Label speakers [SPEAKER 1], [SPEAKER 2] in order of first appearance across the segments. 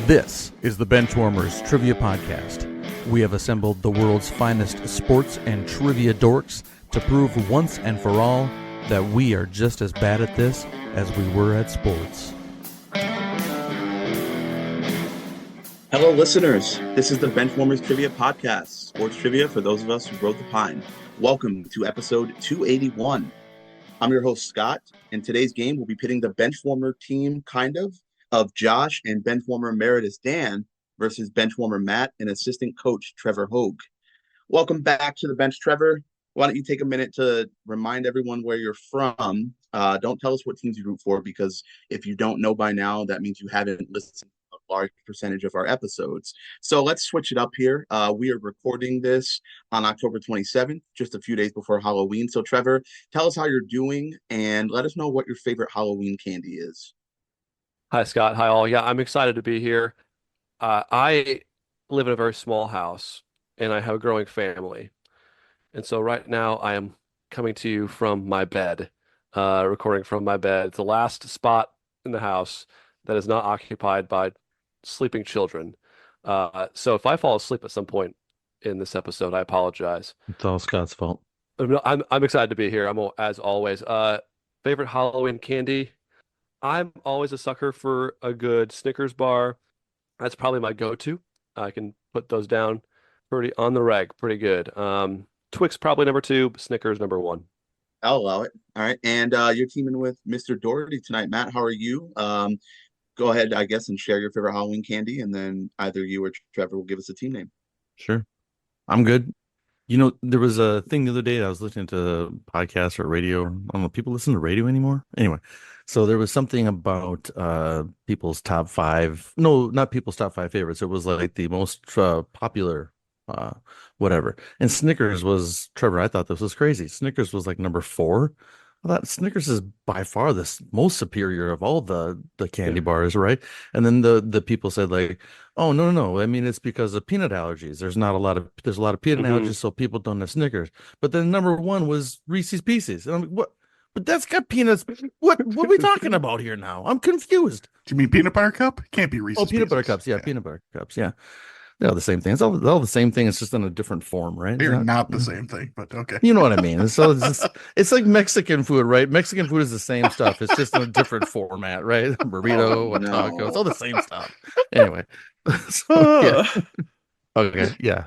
[SPEAKER 1] This is the Benchwarmers Trivia Podcast. We have assembled the world's finest sports and trivia dorks to prove once and for all that we are just as bad at this as we were at sports.
[SPEAKER 2] Hello, listeners. This is the Benchwarmers Trivia Podcast, sports trivia for those of us who rode the pine. Welcome to episode 281. I'm your host, Scott, and today's game will be pitting the Benchwarmer team, of Josh and Benchwarmer Emeritus Dan versus Benchwarmer Matt and assistant coach Trevor Hogg. Welcome back to the bench, Trevor. Why don't you take a minute to remind everyone where you're from? Don't tell us what teams you root for, because if you don't know by now, that means you haven't listened to a large percentage of our episodes. So let's switch it up here. We are recording this on October 27th, just a few days before Halloween. So Trevor, tell us how you're doing and let us know what your favorite Halloween candy is.
[SPEAKER 3] Hi, Scott. Hi, all. Yeah, I'm excited to be here. I live in a very small house, and I have a growing family. And so right now I am coming to you from my bed, recording from my bed. It's the last spot in the house that is not occupied by sleeping children. So if I fall asleep at some point in this episode, I apologize.
[SPEAKER 1] It's all Scott's fault.
[SPEAKER 3] I'm excited to be here. As always. Favorite Halloween candy? I'm always a sucker for a good Snickers bar. That's probably my go-to. I can put those down pretty on the reg, pretty good. Twix probably number 2, Snickers number 1.
[SPEAKER 2] I'll allow it. All right. And you're teaming with Mr. Doherty tonight. Matt, how are you? Go ahead, I guess, and share your favorite Halloween candy, and then either you or Trevor will give us a team name.
[SPEAKER 1] Sure. I'm good. You know, there was a thing the other day I was listening to podcasts or radio. I don't know, people listen to radio anymore? Anyway, so there was something about people's top 5. No, not people's top 5 favorites. It was like the most popular whatever. And Snickers was, Trevor, I thought this was crazy. Snickers was like number 4. I thought Snickers is by far the most superior of all the candy bars, right? And then the people said like, oh no, I mean it's because of peanut allergies. There's a lot of peanut allergies, so people don't have Snickers. But then number 1 was Reese's Pieces. And I'm like, what? But that's got peanuts. What are we talking about here now? I'm confused.
[SPEAKER 4] Do you mean peanut butter cup? Can't be Reese's.
[SPEAKER 1] Oh, peanut butter cups. Yeah, peanut butter cups. Yeah. They're all the same thing. It's all the same thing. It's just in a different form, right?
[SPEAKER 4] They're not the same thing, but okay.
[SPEAKER 1] You know what I mean? So it's like Mexican food, right? Mexican food is the same stuff. It's just in a different format, right? Burrito, taco. It's all the same stuff. Anyway. So, yeah. Okay. Yeah.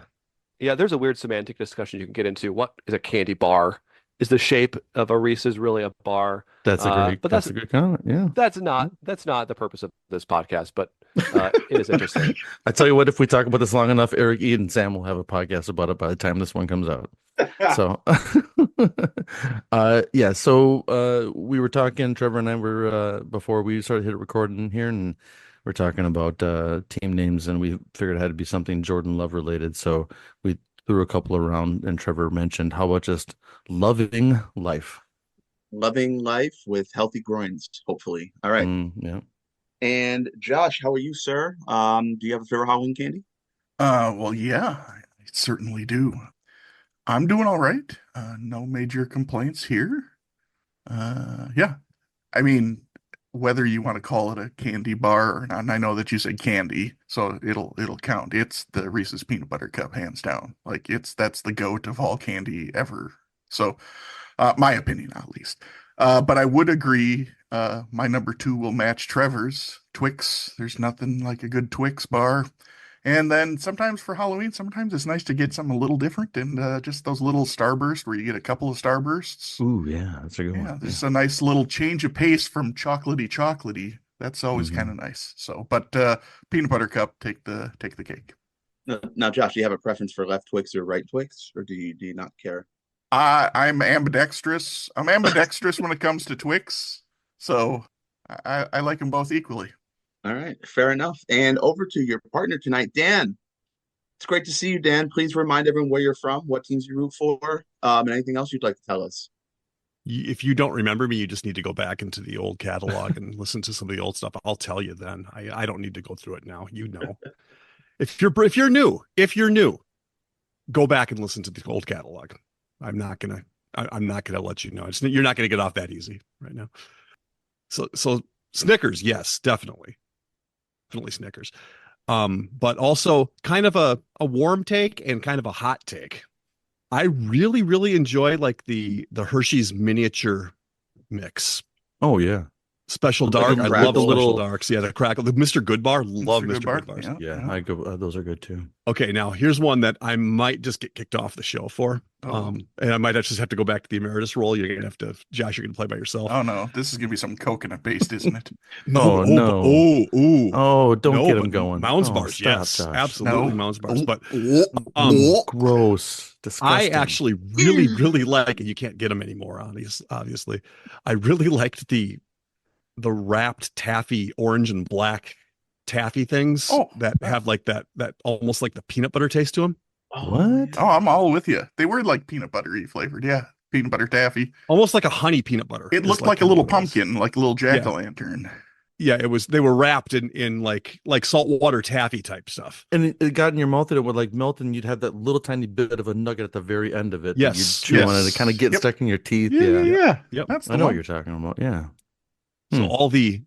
[SPEAKER 3] Yeah, there's a weird semantic discussion you can get into. What is a candy bar? Is the shape of a Reese's really a bar?
[SPEAKER 1] That's a good comment. Yeah.
[SPEAKER 3] That's not the purpose of this podcast, but it is interesting.
[SPEAKER 1] I tell you what, if we talk about this long enough, Eric, Ian, and Sam will have a podcast about it by the time this one comes out. So, yeah. So we were talking, Trevor and I were before we started hit recording here, and we're talking about team names, and we figured it had to be something Jordan Love related. So we threw a couple around, and Trevor mentioned, how about just loving life?
[SPEAKER 2] Loving life with healthy groins, hopefully. All right.
[SPEAKER 1] Yeah.
[SPEAKER 2] And Josh, how are you, sir? Do you have a favorite Halloween candy?
[SPEAKER 4] Well, yeah, I certainly do. I'm doing all right. No major complaints here. Yeah. I mean, whether you want to call it a candy bar or not, and I know that you said candy, so it'll count. It's the Reese's Peanut Butter Cup, hands down. Like that's the goat of all candy ever. So, my opinion, at least. But I would agree. My number 2 will match Trevor's. Twix. There's nothing like a good Twix bar. And then sometimes for Halloween, sometimes it's nice to get something a little different, and just those little starbursts where you get a couple of starbursts.
[SPEAKER 1] Ooh, yeah, that's a good one.
[SPEAKER 4] Yeah, there's a nice little change of pace from chocolatey. That's always kind of nice. So, but peanut butter cup, take the cake.
[SPEAKER 2] Now, Josh, do you have a preference for left Twix or right Twix, or do you not care?
[SPEAKER 4] I'm ambidextrous. I'm ambidextrous when it comes to Twix, so I like them both equally.
[SPEAKER 2] All right, fair enough. And over to your partner tonight, Dan. It's great to see you, Dan. Please remind everyone where you're from, what teams you root for, and anything else you'd like to tell us.
[SPEAKER 5] If you don't remember me, you just need to go back into the old catalog and listen to some of the old stuff. I'll tell you then. I don't need to go through it now. You know, if you're new, go back and listen to the old catalog. I'm not gonna let you know. You're not gonna get off that easy right now. So Snickers, yes, definitely Snickers. But also kind of a warm take and kind of a hot take. I really, really enjoy like the Hershey's miniature mix.
[SPEAKER 1] Oh yeah.
[SPEAKER 5] Special
[SPEAKER 2] Like
[SPEAKER 5] dark.
[SPEAKER 2] a
[SPEAKER 5] I love
[SPEAKER 2] crackle.
[SPEAKER 5] special
[SPEAKER 3] Little-
[SPEAKER 5] darks. Yeah, the crackle. The Mr. Goodbar. Love Mr.
[SPEAKER 4] Goodbar.
[SPEAKER 5] Goodbars.
[SPEAKER 4] Yeah.
[SPEAKER 1] Yeah, I go. Those are good too.
[SPEAKER 5] Okay, now here's one that I might just get kicked off the show for.
[SPEAKER 4] Oh.
[SPEAKER 5] And I might just have to go back to the Emeritus role. You're gonna have to, Josh, you're gonna play by yourself.
[SPEAKER 4] Oh no, this is gonna be some coconut based, isn't it?
[SPEAKER 1] Oh, no.
[SPEAKER 5] Oh,
[SPEAKER 1] don't
[SPEAKER 5] no,
[SPEAKER 1] get him
[SPEAKER 5] but
[SPEAKER 1] going.
[SPEAKER 5] Mounds
[SPEAKER 1] Oh,
[SPEAKER 5] bars,
[SPEAKER 1] stop,
[SPEAKER 5] yes,
[SPEAKER 1] Josh.
[SPEAKER 5] absolutely
[SPEAKER 4] No.
[SPEAKER 5] Mounds bars. But
[SPEAKER 1] Gross.
[SPEAKER 5] I
[SPEAKER 1] Disgusting.
[SPEAKER 5] actually really, really like, and you can't get them anymore, obviously. I really liked the wrapped taffy, orange and black taffy things that have like that almost like the peanut butter taste to them.
[SPEAKER 1] What?
[SPEAKER 4] Oh, I'm all with you. They were like peanut buttery flavored. Yeah, peanut butter taffy.
[SPEAKER 5] Almost like a honey peanut butter.
[SPEAKER 4] It
[SPEAKER 5] is
[SPEAKER 4] looked like a
[SPEAKER 5] kinda
[SPEAKER 4] little
[SPEAKER 5] what it was.
[SPEAKER 4] pumpkin, like a little jack-o'-lantern.
[SPEAKER 5] Yeah, it was. They were wrapped in like saltwater taffy type stuff.
[SPEAKER 1] And it got in your mouth and it would like melt, and you'd have that little tiny bit of a nugget at the very end of it. that
[SPEAKER 5] Yes,
[SPEAKER 1] you'd chew on it.
[SPEAKER 4] yes.
[SPEAKER 1] It kind of get
[SPEAKER 4] Yep.
[SPEAKER 1] stuck in your teeth.
[SPEAKER 4] Yeah.
[SPEAKER 5] Yep.
[SPEAKER 4] That's the
[SPEAKER 1] I know what
[SPEAKER 4] one.
[SPEAKER 1] you're talking about. Yeah.
[SPEAKER 5] So
[SPEAKER 1] Hmm.
[SPEAKER 5] all the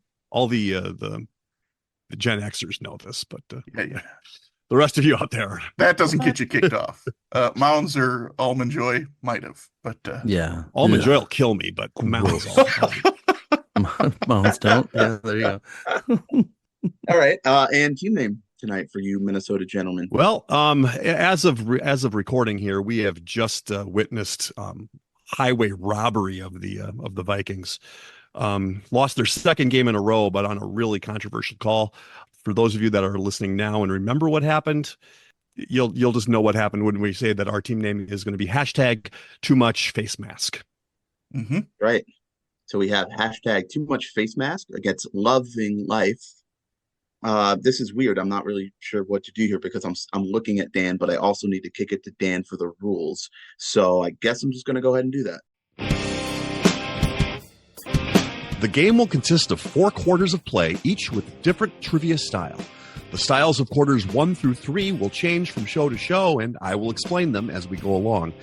[SPEAKER 5] Gen Xers know this, but
[SPEAKER 4] Yeah.
[SPEAKER 5] the rest of you out there,
[SPEAKER 4] That doesn't get you kicked off. Mounds or Almond Joy might have, but
[SPEAKER 1] Yeah.
[SPEAKER 5] Almond Joy will kill me, but Mounds all.
[SPEAKER 1] Mounds don't. Yeah, there you go.
[SPEAKER 2] All right. And team name tonight for you Minnesota gentlemen.
[SPEAKER 5] Well, as of recording here, we have just witnessed highway robbery of the Vikings. Lost their second game in a row, but on a really controversial call. For those of you that are listening now and remember what happened, you'll just know what happened when we say that our team name is going to be #TooMuchFaceMask.
[SPEAKER 4] mm-hmm.
[SPEAKER 2] Right. So we have #TooMuchFaceMask against Loving Life. This is weird. I'm not really sure what to do here because I'm looking at Dan, but I also need to kick it to Dan for the rules. So I guess I'm just going to go ahead and do that.
[SPEAKER 5] The game will consist of 4 quarters of play, each with different trivia style. The styles of quarters 1 through 3 will change from show to show, and I will explain them as we go along.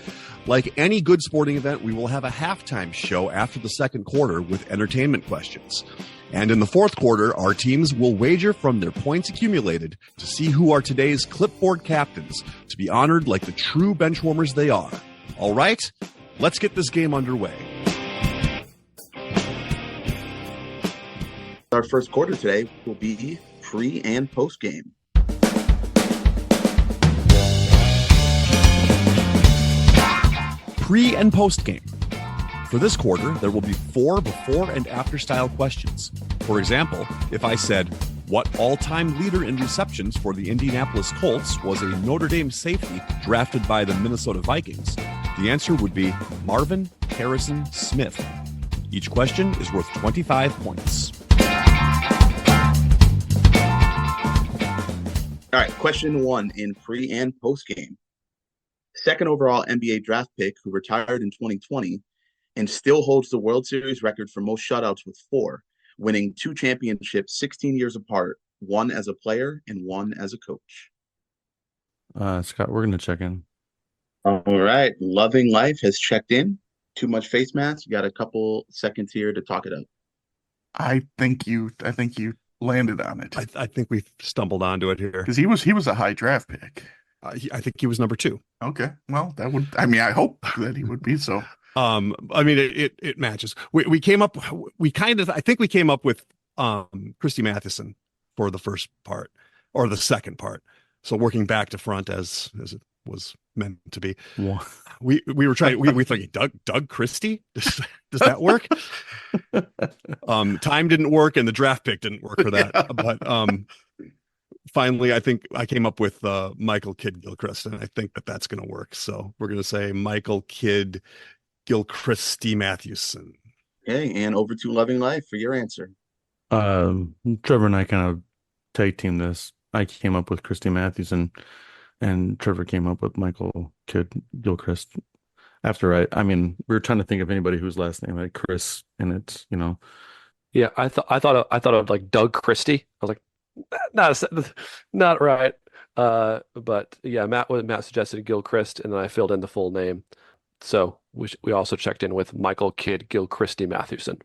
[SPEAKER 5] Like any good sporting event, we will have a halftime show after the second quarter with entertainment questions. And in the fourth quarter, our teams will wager from their points accumulated to see who are today's clipboard captains, to be honored like the true benchwarmers they are. All right, let's get this game underway.
[SPEAKER 2] Our first quarter today will be pre and post game.
[SPEAKER 5] Pre and post game. For this quarter, there will be 4 before and after style questions. For example, if I said, what all-time leader in receptions for the Indianapolis Colts was a Notre Dame safety drafted by the Minnesota Vikings, the answer would be Marvin Harrison Smith. Each question is worth 25 points.
[SPEAKER 2] All right, question 1 in pre and post game. Second overall NBA draft pick who retired in 2020 and still holds the World Series record for most shutouts with 4, winning 2 championships 16 years apart, one as a player and one as a coach.
[SPEAKER 1] Scott, we're gonna check in.
[SPEAKER 2] All right, Loving Life has checked in. Too much face mask. You got a couple seconds here to talk it up.
[SPEAKER 4] I think you landed on it
[SPEAKER 5] I think we've stumbled onto it here.
[SPEAKER 4] because he was a high draft pick.
[SPEAKER 5] I think he was number 2.
[SPEAKER 4] Okay, well that would. I mean, I hope that he would be so.
[SPEAKER 5] I mean, it matches. We came up. I think we came up with Christy Mathewson for the first part or the second part. So working back to front as it was meant to be.
[SPEAKER 1] Wow.
[SPEAKER 5] We were trying. We thinking Doug Christie. Does that work? Time didn't work, and the draft pick didn't work for that.
[SPEAKER 4] Yeah.
[SPEAKER 5] But finally, I think I came up with Michael Kidd Gilchrist, and I think that's going to work. So we're going to say Michael Kidd Gilchrist Mathewson.
[SPEAKER 2] Okay, and over to Loving Life for your answer.
[SPEAKER 1] Trevor and I kind of tag team this. I came up with Christy Mathewson, and Trevor came up with Michael Kidd Gilchrist. After I mean, we were trying to think of anybody whose last name had Chris in it, you know.
[SPEAKER 3] Yeah, I thought of like Doug Christie. I was like, not right. But yeah, Matt suggested Gilchrist, and then I filled in the full name. So we also checked in with Michael Kidd Gilchrist Mathewson.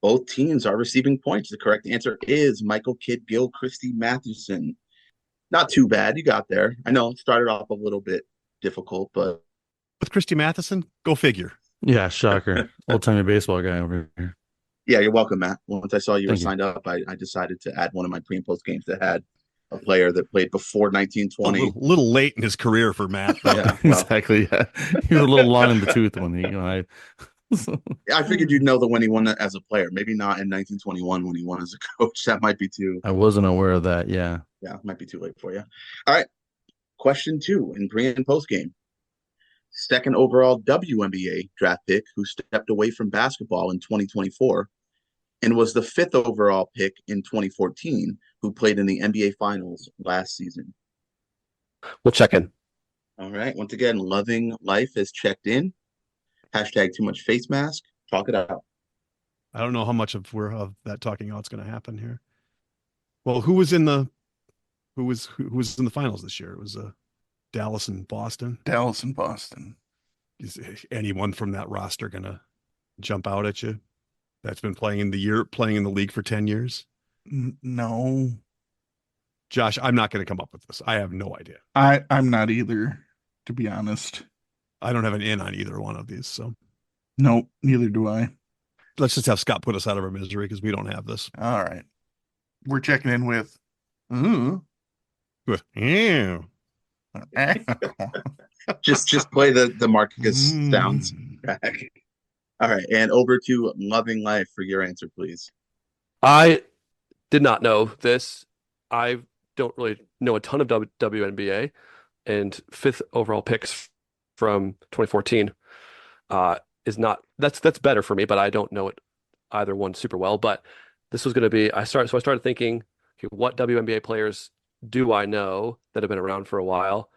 [SPEAKER 2] Both teams are receiving points. The correct answer is Michael Kidd Gilchrist Mathewson. Not too bad. You got there. I know it started off a little bit difficult, but
[SPEAKER 5] With Christy Matheson, go figure.
[SPEAKER 1] Yeah, shocker. Old-timey baseball guy over here.
[SPEAKER 2] yeah, you're welcome, Matt. Once I saw you were
[SPEAKER 1] Thank you.
[SPEAKER 2] signed up, I decided to add one of my pre and post games that had a player that played before
[SPEAKER 5] A
[SPEAKER 2] 1920.
[SPEAKER 5] little late in his career for Matt, though.
[SPEAKER 2] Yeah, well,
[SPEAKER 1] Exactly. Yeah. He was a little long in the tooth when
[SPEAKER 2] I figured you'd know the when he won as a player. Maybe not in 1921 when he won as a coach. That might be too.
[SPEAKER 1] I wasn't aware of that. Yeah.
[SPEAKER 2] Yeah, might be too late for you. All right. Question 2 in pre and post game. Second overall WNBA draft pick who stepped away from basketball in 2024 and was the fifth overall pick in 2014 who played in the NBA Finals last season.
[SPEAKER 3] We'll check in.
[SPEAKER 2] All right. Once again, Loving Life has checked in. Hashtag too much face mask. Talk it out.
[SPEAKER 5] I don't know how much of that talking out's going to happen here. Well, who was in the finals this year? It was Dallas and Boston.
[SPEAKER 4] Dallas and Boston.
[SPEAKER 5] Is anyone from that roster going to jump out at you? That's been playing in the league for 10 years.
[SPEAKER 4] No,
[SPEAKER 5] Josh, I'm not going to come up with this. I have no idea.
[SPEAKER 4] I'm not either, to be honest.
[SPEAKER 5] I don't have an in on either one of these. So
[SPEAKER 4] Nope, neither do I.
[SPEAKER 5] let's just have Scott put us out of our misery because we don't have this.
[SPEAKER 4] All right. We're checking in with
[SPEAKER 5] Yeah.
[SPEAKER 2] Just play the Marcus sounds
[SPEAKER 4] Mm.
[SPEAKER 2] back. All right. And over to Loving Life for your answer, please.
[SPEAKER 3] I did not know this. I don't really know a ton of WNBA, and fifth overall picks from 2014 is not that's better for me, but I don't know it either one super well. But this was going to be I started thinking, okay, what WNBA players do I know that have been around for a while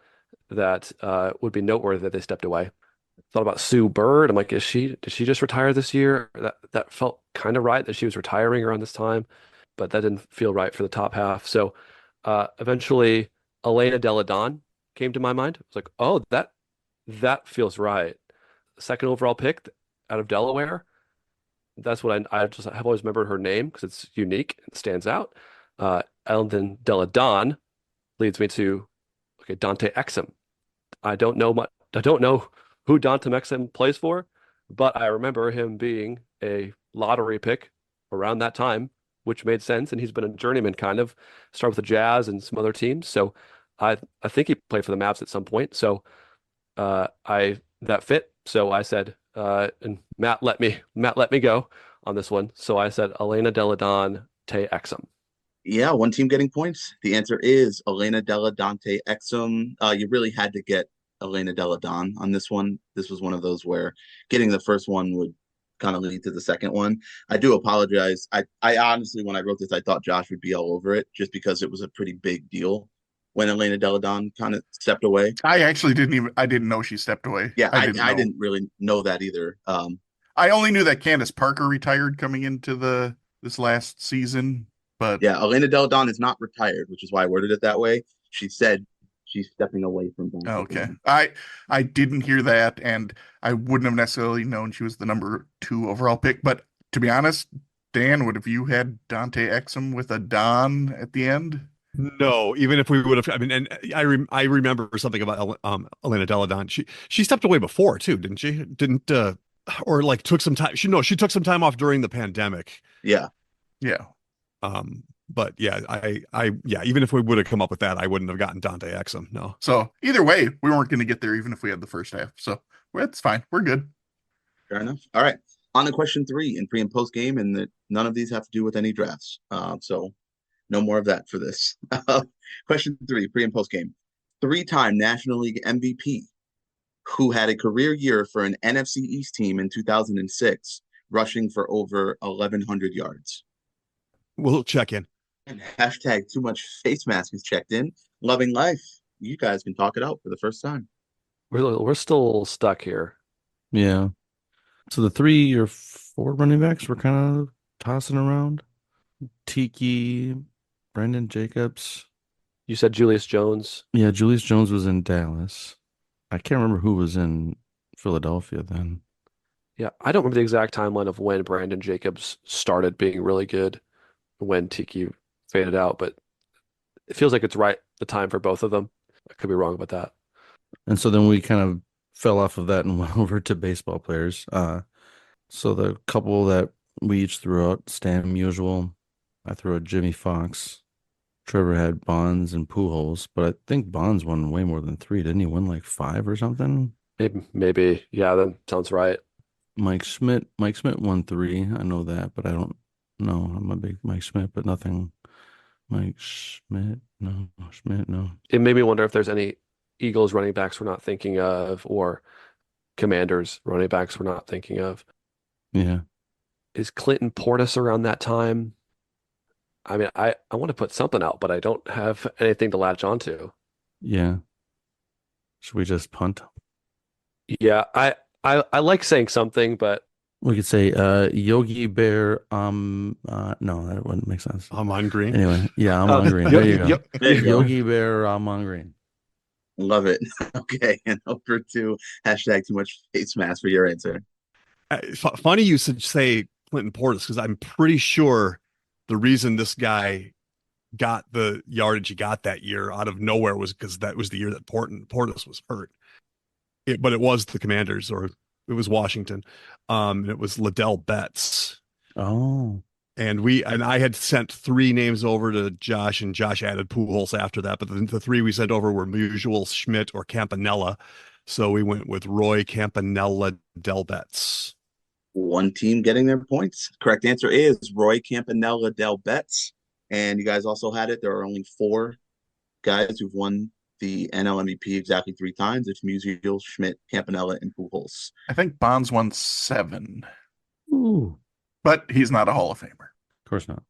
[SPEAKER 3] that would be noteworthy that they stepped away? Thought about Sue Bird. I'm like, did she just retire this year? That felt kind of right that she was retiring around this time, but that didn't feel right for the top half. So eventually, Elena Delle Donne came to my mind. I was like, oh, that feels right. Second overall pick out of Delaware. That's what I just have always remembered her name because it's unique and stands out. And then Delle Donne leads me to okay, Dante Exum. I don't know who Dante Exum plays for, but I remember him being a lottery pick around that time, which made sense. And he's been a journeyman kind of, start with the Jazz and some other teams. So I think he played for the Mavs at some point. So that fit. So I said, and Matt let me go on this one. So I said Elena Delle Donne, Tay Exum.
[SPEAKER 2] Yeah, one team getting points. The answer is Elena Delle Dante Exum. You really had to get Elena Delle Donne on this one. This was one of those where getting the first one would kind of lead to the second one. I do apologize. I honestly, when I wrote this, I thought Josh would be all over it just because it was a pretty big deal when Elena Delle Donne kind of stepped away.
[SPEAKER 4] I actually didn't know she stepped away.
[SPEAKER 2] Yeah, I
[SPEAKER 4] know.
[SPEAKER 2] didn't really know that either.
[SPEAKER 4] I only knew that Candace Parker retired coming into this last season, but
[SPEAKER 2] yeah, Elena Delle Donne is not retired, which is why I worded it that way. She said she's stepping away from basketball.
[SPEAKER 4] okay. I didn't hear that, and I wouldn't have necessarily known she was the number 2 overall pick. But to be honest, Dan, would have you had Dante Exum with a Don at the end?
[SPEAKER 5] No, even if we would have, I mean, and I remember something about Elena Delle Donne. She stepped away before too, didn't she? Didn't or like took some time. She took some time off during the pandemic.
[SPEAKER 2] Yeah.
[SPEAKER 4] Yeah.
[SPEAKER 5] But yeah, yeah, even if we would have come up with that, I wouldn't have gotten Dante Exum. No.
[SPEAKER 4] So either way, we weren't going to get there even if we had the first half. So it's fine. We're good.
[SPEAKER 2] Fair enough. All right. On to question 3 in pre and post game, and none of these have to do with any drafts. So no more of that for this. Question 3, pre and post game. 3-time National League MVP who had a career year for an NFC East team in 2006, rushing for over 1,100 yards.
[SPEAKER 5] We'll check in.
[SPEAKER 2] And hashtag too much face mask is checked in. Loving Life. You guys can talk it out for the first time.
[SPEAKER 3] We're still stuck here.
[SPEAKER 1] Yeah. So the 3 or 4 running backs were kind of tossing around. Tiki, Brandon Jacobs.
[SPEAKER 3] You said Julius Jones.
[SPEAKER 1] Yeah, Julius Jones was in Dallas. I can't remember who was in Philadelphia then.
[SPEAKER 3] Yeah, I don't remember the exact timeline of when Brandon Jacobs started being really good, when Tiki faded out, but it feels like it's right the time for both of them. I could be wrong about that.
[SPEAKER 1] And so then we kind of fell off of that and went over to baseball players. So the couple that we each threw out, Stan Musial, I threw out Jimmy Fox. Trevor had Bonds and Pujols, but I think Bonds won way more than three. Didn't he win like five or something?
[SPEAKER 3] Maybe. Yeah, that sounds right.
[SPEAKER 1] Mike Schmidt won three. I know that, but I don't know. I'm a big Mike Schmidt, but nothing. Mike Schmidt, no. Schmidt, no.
[SPEAKER 3] It made me wonder if there's any Eagles running backs we're not thinking of, or Commanders running backs we're not thinking of.
[SPEAKER 1] Yeah.
[SPEAKER 3] Is Clinton Portis around that time? I mean, I want to put something out, but I don't have anything to latch onto.
[SPEAKER 1] Yeah. Should we just punt?
[SPEAKER 3] Yeah, I like saying something, but
[SPEAKER 1] We could say Yogi Bear, no, that wouldn't make sense.
[SPEAKER 5] I'm on green.
[SPEAKER 1] Anyway, yeah, I'm on green. There you go.
[SPEAKER 2] There you go.
[SPEAKER 1] Yogi Bear, I'm on green.
[SPEAKER 2] Love it. Okay, and over to hashtag too much face mask for your answer.
[SPEAKER 5] Funny you should say Clinton Portis, because I'm pretty sure the reason this guy got the yardage he got that year out of nowhere was because that was the year that Portis was hurt. But it was the Commanders, or it was Washington. It was Liddell Betts.
[SPEAKER 1] Oh.
[SPEAKER 5] And I had sent three names over to Josh, and Josh added Pujols after that. But the three we sent over were Musial, Schmidt, or Campanella. So we went with Roy, Campanella, Liddell Betts.
[SPEAKER 2] One team getting their points. Correct answer is Roy Campanella, Liddell Betts. And you guys also had it. There are only four guys who've won the NL MVP exactly three times. It's Musial, Schmidt, Campanella, and Pujols.
[SPEAKER 4] I think Bonds won 7,
[SPEAKER 1] Ooh.
[SPEAKER 4] but he's not a Hall of Famer.
[SPEAKER 1] Of course not.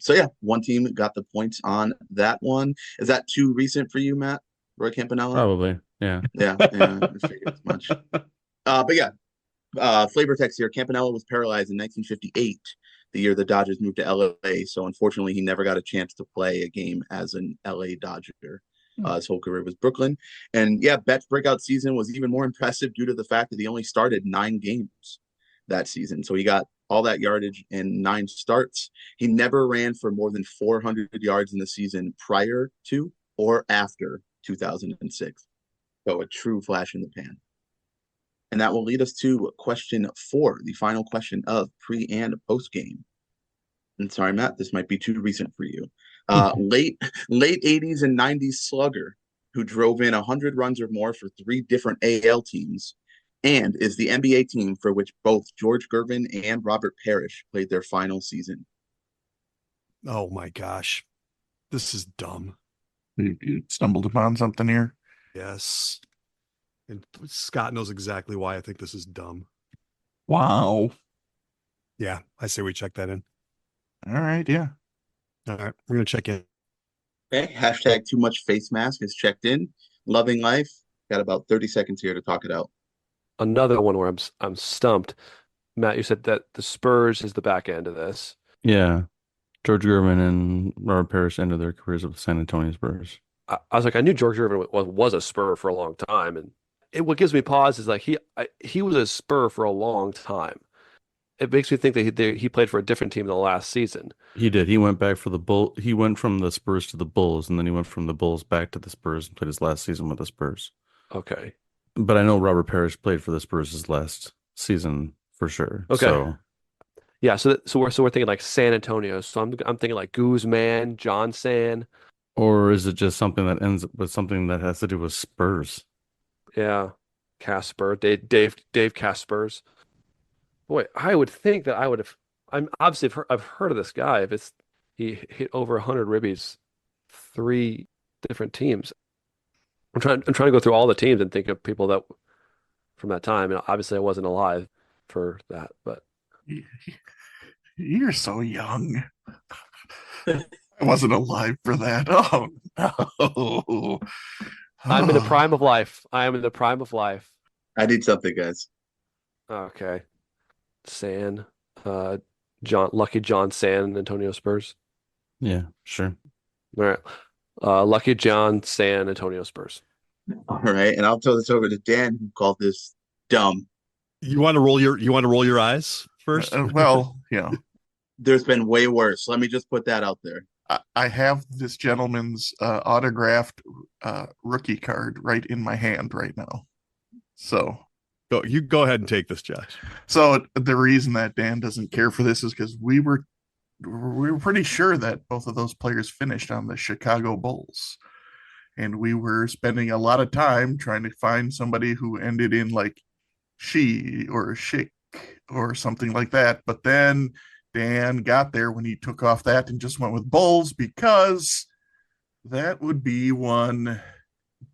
[SPEAKER 2] So yeah, one team got the points on that one. Is that too recent for you, Matt? Roy Campanella?
[SPEAKER 1] Probably. Yeah.
[SPEAKER 2] Yeah, I figured as much. But yeah, flavor text here. Campanella was paralyzed in 1958, the year the Dodgers moved to LA. So unfortunately, he never got a chance to play a game as an LA Dodger. His whole career was Brooklyn. And yeah, Betts' breakout season was even more impressive due to the fact that he only started 9 games that season. So he got all that yardage in 9 starts. He never ran for more than 400 yards in the season prior to or after 2006. So a true flash in the pan. And that will lead us to question 4, the final question of pre and post game. And sorry, Matt, this might be too recent for you. Late 80s and 90s slugger who drove in 100 runs or more for 3 different AL teams, and is the NBA team for which both George Gervin and Robert Parrish played their final season.
[SPEAKER 5] Oh my gosh. This is dumb.
[SPEAKER 4] You stumbled upon something here.
[SPEAKER 5] Yes. And Scott knows exactly why I think this is dumb.
[SPEAKER 4] Wow.
[SPEAKER 5] Yeah, I say we check that in.
[SPEAKER 4] All right, yeah.
[SPEAKER 5] All right, we're going to check in.
[SPEAKER 2] Okay, hashtag too much face mask is checked in. Loving life. Got about 30 seconds here to talk it out.
[SPEAKER 3] Another one where I'm stumped. Matt, you said that the Spurs is the back end of this.
[SPEAKER 1] Yeah. George Gervin and Robert Parrish ended their careers with the San Antonio Spurs.
[SPEAKER 3] I was like, I knew George Trevor was a Spur for a long time, and what gives me pause is like he was a Spur for a long time. It makes me think that he played for a different team than the last season.
[SPEAKER 1] He did. He went back for the Bull. He went from the Spurs to the Bulls, and then he went from the Bulls back to the Spurs and played his last season with the Spurs.
[SPEAKER 3] Okay.
[SPEAKER 1] But I know Robert Parrish played for the Spurs his last season for sure.
[SPEAKER 3] Okay.
[SPEAKER 1] So
[SPEAKER 3] yeah, so we're thinking like San Antonio. So I'm thinking like Guzman, John San.
[SPEAKER 1] Or is it just something that ends up with something that has to do with Spurs?
[SPEAKER 3] Yeah, Casper, Dave Caspers. Boy, I would think that I would have. I'm obviously I've heard of this guy. If he hit over 100 ribbies, 3 different teams. I'm trying to go through all the teams and think of people that from that time. And obviously, I wasn't alive for that, but
[SPEAKER 4] You're so young. I wasn't alive for that. Oh no.
[SPEAKER 3] I'm in the prime of life. I am in the prime of life.
[SPEAKER 2] I need something, guys.
[SPEAKER 3] Okay. San, Lucky John San Antonio Spurs.
[SPEAKER 1] Yeah, sure.
[SPEAKER 3] All right. Lucky John San Antonio Spurs.
[SPEAKER 2] All right, and I'll throw this over to Dan, who called this dumb.
[SPEAKER 5] You want to roll your eyes first?
[SPEAKER 4] Well, you know.
[SPEAKER 2] There's been way worse. Let me just put that out there.
[SPEAKER 4] I have this gentleman's autographed rookie card right in my hand right now. So
[SPEAKER 5] You go ahead and take this, Josh.
[SPEAKER 4] So the reason that Dan doesn't care for this is because we were pretty sure that both of those players finished on the Chicago Bulls, and we were spending a lot of time trying to find somebody who ended in like she or chic or something like that. But then Dan got there when he took off that and just went with Bulls because that would be one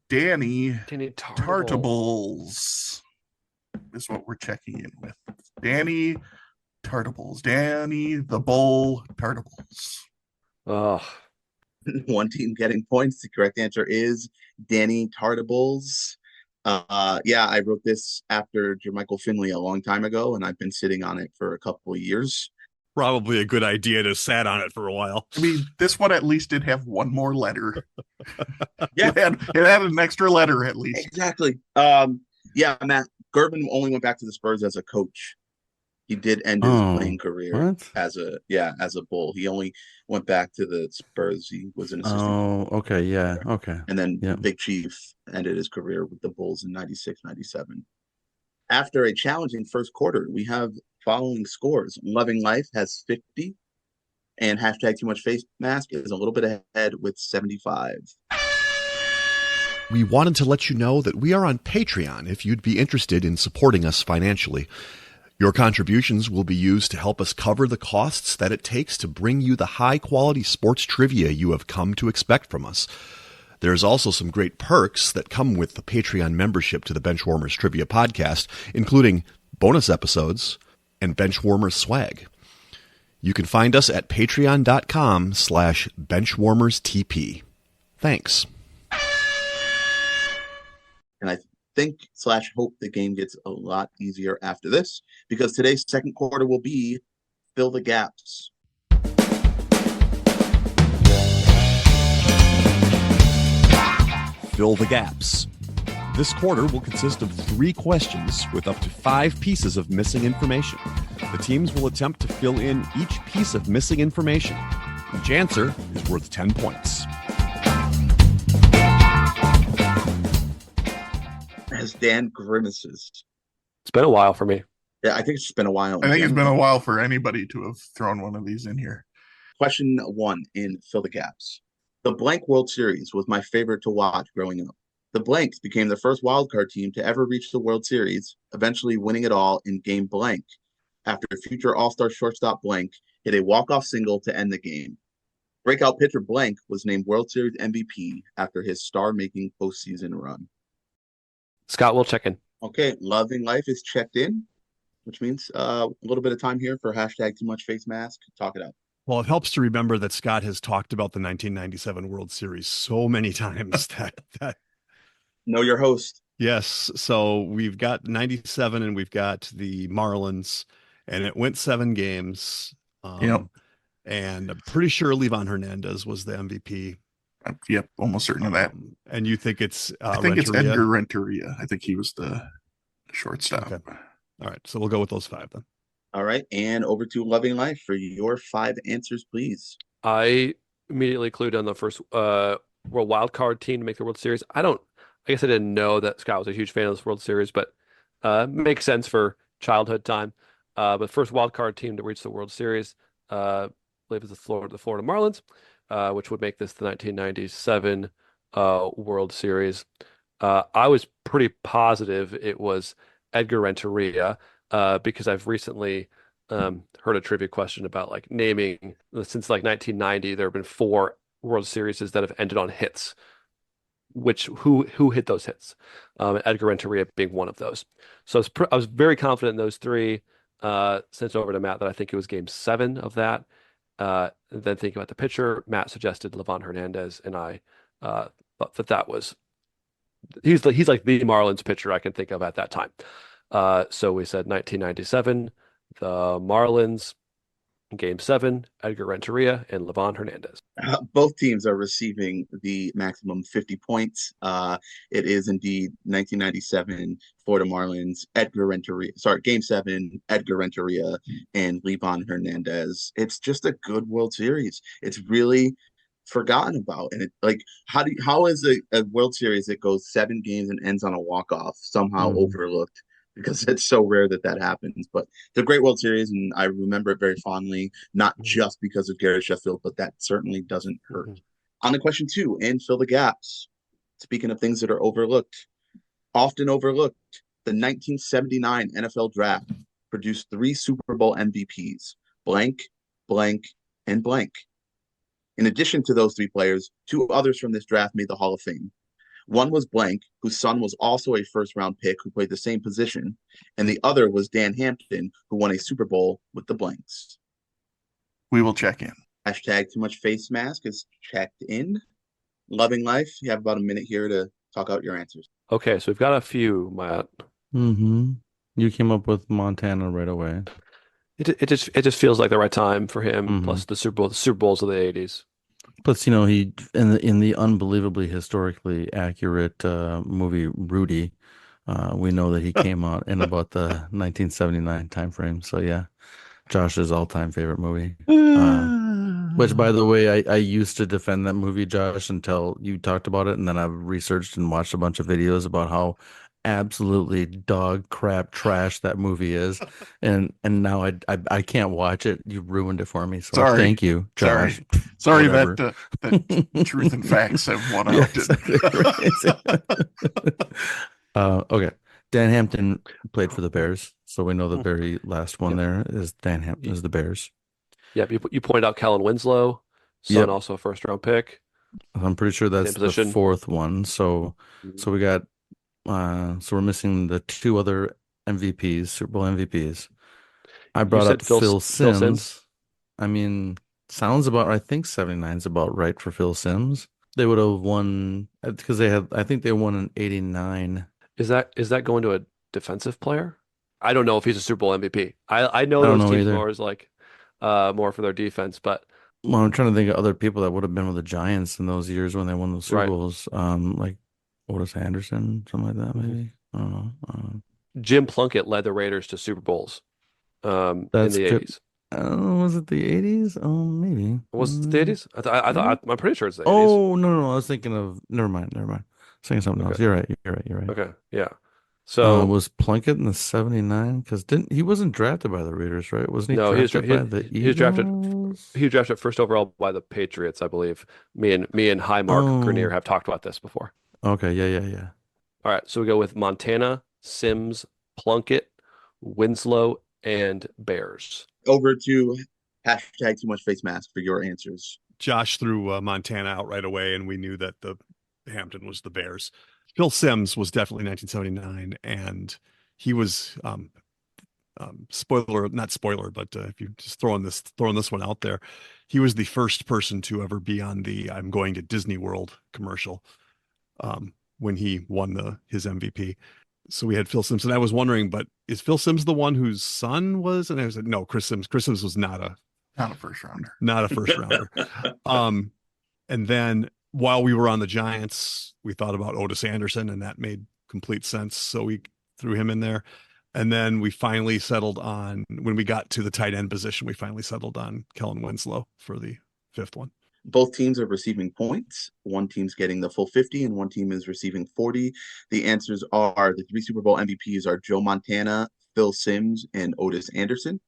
[SPEAKER 4] Danny Tartables is what we're checking in with. Danny Tartables. Danny the Bull Tartables.
[SPEAKER 3] Oh,
[SPEAKER 2] One team getting points. The correct answer is Danny Tartables. Yeah, I wrote this after Jermichael Finley a long time ago, and I've been sitting on it for a couple of years.
[SPEAKER 5] Probably a good idea to sat on it for a while.
[SPEAKER 4] I mean, this one at least did have one more letter.
[SPEAKER 2] Yeah,
[SPEAKER 4] it had an extra letter at least.
[SPEAKER 2] exactly. Yeah, Matt Gerben only went back to the Spurs as a coach. He did end his playing career as a Bull. He only went back to the Spurs. He was an assistant.
[SPEAKER 1] Oh, okay, yeah, okay.
[SPEAKER 2] And then
[SPEAKER 1] Yeah.
[SPEAKER 2] Big Chief ended his career with the Bulls in 96, 97. After a challenging first quarter, we have following scores. Loving Life has 50, and hashtag Too Much Face Mask is a little bit ahead with 75.
[SPEAKER 6] We wanted to let you know that we are on Patreon if you'd be interested in supporting us financially. Your contributions will be used to help us cover the costs that it takes to bring you the high-quality sports trivia you have come to expect from us. There's also some great perks that come with the Patreon membership to the Benchwarmers Trivia Podcast, including bonus episodes and Benchwarmers swag. You can find us at patreon.com/benchwarmerstp. Thanks.
[SPEAKER 2] And I think/hope the game gets a lot easier after this, because today's second quarter will be fill the gaps.
[SPEAKER 6] Fill the gaps. This quarter will consist of 3 questions with up to 5 pieces of missing information. The teams will attempt to fill in each piece of missing information. Each answer is worth 10 points.
[SPEAKER 2] As Dan grimaces.
[SPEAKER 3] it's been a while for me.
[SPEAKER 2] Yeah, I think it's just been a while.
[SPEAKER 4] I think it's been a while for anybody to have thrown one of these in here.
[SPEAKER 2] Question 1 in fill the gaps. The blank World Series was my favorite to watch growing up. The Blanks became the first wildcard team to ever reach the World Series, eventually winning it all in game blank, after future All-Star shortstop blank hit a walk-off single to end the game. Breakout pitcher blank was named World Series MVP after his star-making postseason run.
[SPEAKER 3] Scott will check in.
[SPEAKER 2] Okay, Loving Life is checked in, which means a little bit of time here for hashtag Too Much Face Mask. Talk it out.
[SPEAKER 5] Well, it helps to remember that Scott has talked about the 1997 World Series so many times that
[SPEAKER 2] Know your host.
[SPEAKER 5] yes. So we've got 97 and we've got the Marlins, and it went 7 games.
[SPEAKER 4] Yep.
[SPEAKER 5] And I'm pretty sure Livan Hernandez was the MVP.
[SPEAKER 4] Yep, almost certain of that.
[SPEAKER 5] And you think it's
[SPEAKER 4] I think it's
[SPEAKER 5] Renteria?
[SPEAKER 4] Edgar Renteria. I think he was the shortstop.
[SPEAKER 5] Okay. All right. So we'll go with those 5 then.
[SPEAKER 2] All right, and over to Loving Life for your 5 answers, please.
[SPEAKER 3] I immediately clued on the first World Wild Card team to make the World Series. I guess I didn't know that Scott was a huge fan of this World Series, but makes sense for childhood time. But first wild card team to reach the World Series, I believe is the Florida Marlins, which would make this the 1997 World Series. I was pretty positive it was Edgar Renteria, because I've recently heard a trivia question about like naming, since like 1990, there have been 4 World Series that have ended on hits. Who hit those hits? Edgar Renteria being one of those. So I was very confident in those 3. Sent it over to Matt that I think it was Game 7 of that. Then thinking about the pitcher, Matt suggested Livan Hernandez, and I thought that was he's like the Marlins pitcher I can think of at that time. So we said 1997, the Marlins. In Game 7, Edgar Renteria and Livan Hernandez.
[SPEAKER 2] Both teams are receiving the maximum 50 points. It is indeed 1997 Florida Marlins, Game 7, Edgar Renteria and Livan Hernandez. It's just a good World Series. It's really forgotten about. And it like how is a World Series that goes 7 games and ends on a walk-off somehow overlooked? Because it's so rare that happens. But it's a great World Series, and I remember it very fondly, not just because of Gary Sheffield, but that certainly doesn't hurt. On to question 2, and fill the gaps. Speaking of things that are often overlooked, the 1979 NFL Draft produced 3 Super Bowl MVPs, blank, blank, and blank. In addition to those 3 players, 2 others from this draft made the Hall of Fame. One was blank, whose son was also a first-round pick who played the same position, and the other was Dan Hampton, who won a Super Bowl with the blanks.
[SPEAKER 4] We will check in.
[SPEAKER 2] Hashtag too much face mask is checked in. Loving life, you have about a minute here to talk out your answers.
[SPEAKER 3] Okay, so we've got a few, Matt.
[SPEAKER 1] You came up with Montana right away.
[SPEAKER 3] It just feels like the right time for him. Plus the Super Bowls of the '80s.
[SPEAKER 1] Plus, he in the unbelievably historically accurate movie Rudy, we know that he came out in about the 1979 timeframe. So yeah, Josh's all-time favorite movie. Which, by the way, I used to defend that movie, Josh, until you talked about it, and then I've researched and watched a bunch of videos about how absolutely dog crap trash that movie is, and now I can't watch it. You ruined it for me. So
[SPEAKER 4] Sorry.
[SPEAKER 1] Thank you, Josh.
[SPEAKER 4] Sorry that truth and facts have won out.
[SPEAKER 1] Okay. Dan Hampton played for the Bears, so we know the very last one there is Dan Hampton is the Bears.
[SPEAKER 3] Yep, you pointed out Kellen Winslow, son also a first-round pick.
[SPEAKER 1] I'm pretty sure that's the 4th one. So we got so we're missing the 2 other MVPs, Super Bowl MVPs. I brought up Phil Simms. I mean, I think 79 is about right for Phil Simms. They would have won because I think they won in 89.
[SPEAKER 3] Is that going to a defensive player? I don't know if he's a Super Bowl MVP. I know
[SPEAKER 1] those
[SPEAKER 3] teams more is like more for their defense, but
[SPEAKER 1] I'm trying to think of other people that would have been with the Giants in those years when they won the Super Bowls. Like Otis Anderson, something like that, maybe. I don't know.
[SPEAKER 3] Jim Plunkett led the Raiders to Super Bowls in the 80s.
[SPEAKER 1] Was it the 80s? Oh, maybe.
[SPEAKER 3] Was it the 80s? I'm pretty sure it's the 80s.
[SPEAKER 1] Oh, no. I was thinking of never mind. Saying something else. You're right.
[SPEAKER 3] Okay, yeah. So
[SPEAKER 1] was Plunkett in the 79? Because he wasn't drafted by the Raiders, right? Wasn't he drafted by the Eagles?
[SPEAKER 3] He was drafted first overall by the Patriots, I believe. Me and Hi Mark Grenier have talked about this before.
[SPEAKER 1] Okay, yeah.
[SPEAKER 3] All right, so we go with Montana, Simms, Plunkett, Winslow, and Bears.
[SPEAKER 2] Over to hashtag too much face mask for your answers.
[SPEAKER 5] Josh threw Montana out right away, and we knew that the Hampton was the Bears. Phil Simms was definitely 1979, and he was not spoiler, but if you just throwing this one out there, he was the first person to ever be on the "I'm going to Disney World" commercial when he won his MVP. So we had Phil Simms, and I was wondering, but is Phil Simms the one whose son was? And I was like, no, Chris Simms. Chris Simms was not a
[SPEAKER 4] first rounder.
[SPEAKER 5] Not a first rounder. And then while we were on the Giants, we thought about Otis Anderson, and that made complete sense. So we threw him in there. And then we finally settled on, when we got to the tight end position, we finally settled on Kellen Winslow for the 5th one.
[SPEAKER 2] Both teams are receiving points. One team's getting the full 50 and one team is receiving 40. The answers are the 3 Super Bowl MVPs are Joe Montana, Phil Simms, and Otis Anderson.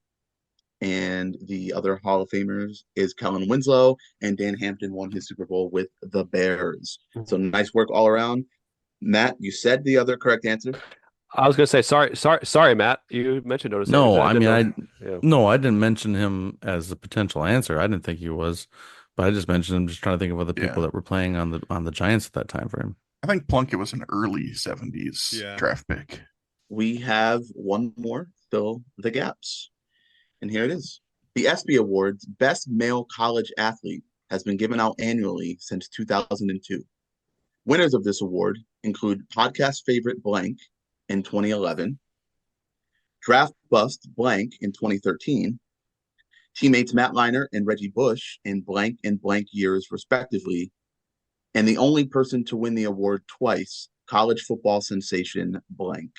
[SPEAKER 2] And the other Hall of Famers is Kellen Winslow, and Dan Hampton won his Super Bowl with the Bears. So nice work all around. Matt, you said the other correct answer.
[SPEAKER 3] I was going to say, sorry, Matt. You mentioned Otis Anderson.
[SPEAKER 1] I didn't mention him as a potential answer. I didn't think he was. But I just mentioned him, just trying to think of other people that were playing on the Giants at that time frame.
[SPEAKER 4] I think Plunkett was an early 70s draft pick.
[SPEAKER 2] We have one more, fill the gaps. And here it is. The ESPY Awards Best Male College Athlete has been given out annually since 2002. Winners of this award include podcast favorite blank in 2011, draft bust blank in 2013, teammates Matt Leinart and Reggie Bush in blank and blank years, respectively, and the only person to win the award twice, college football sensation blank.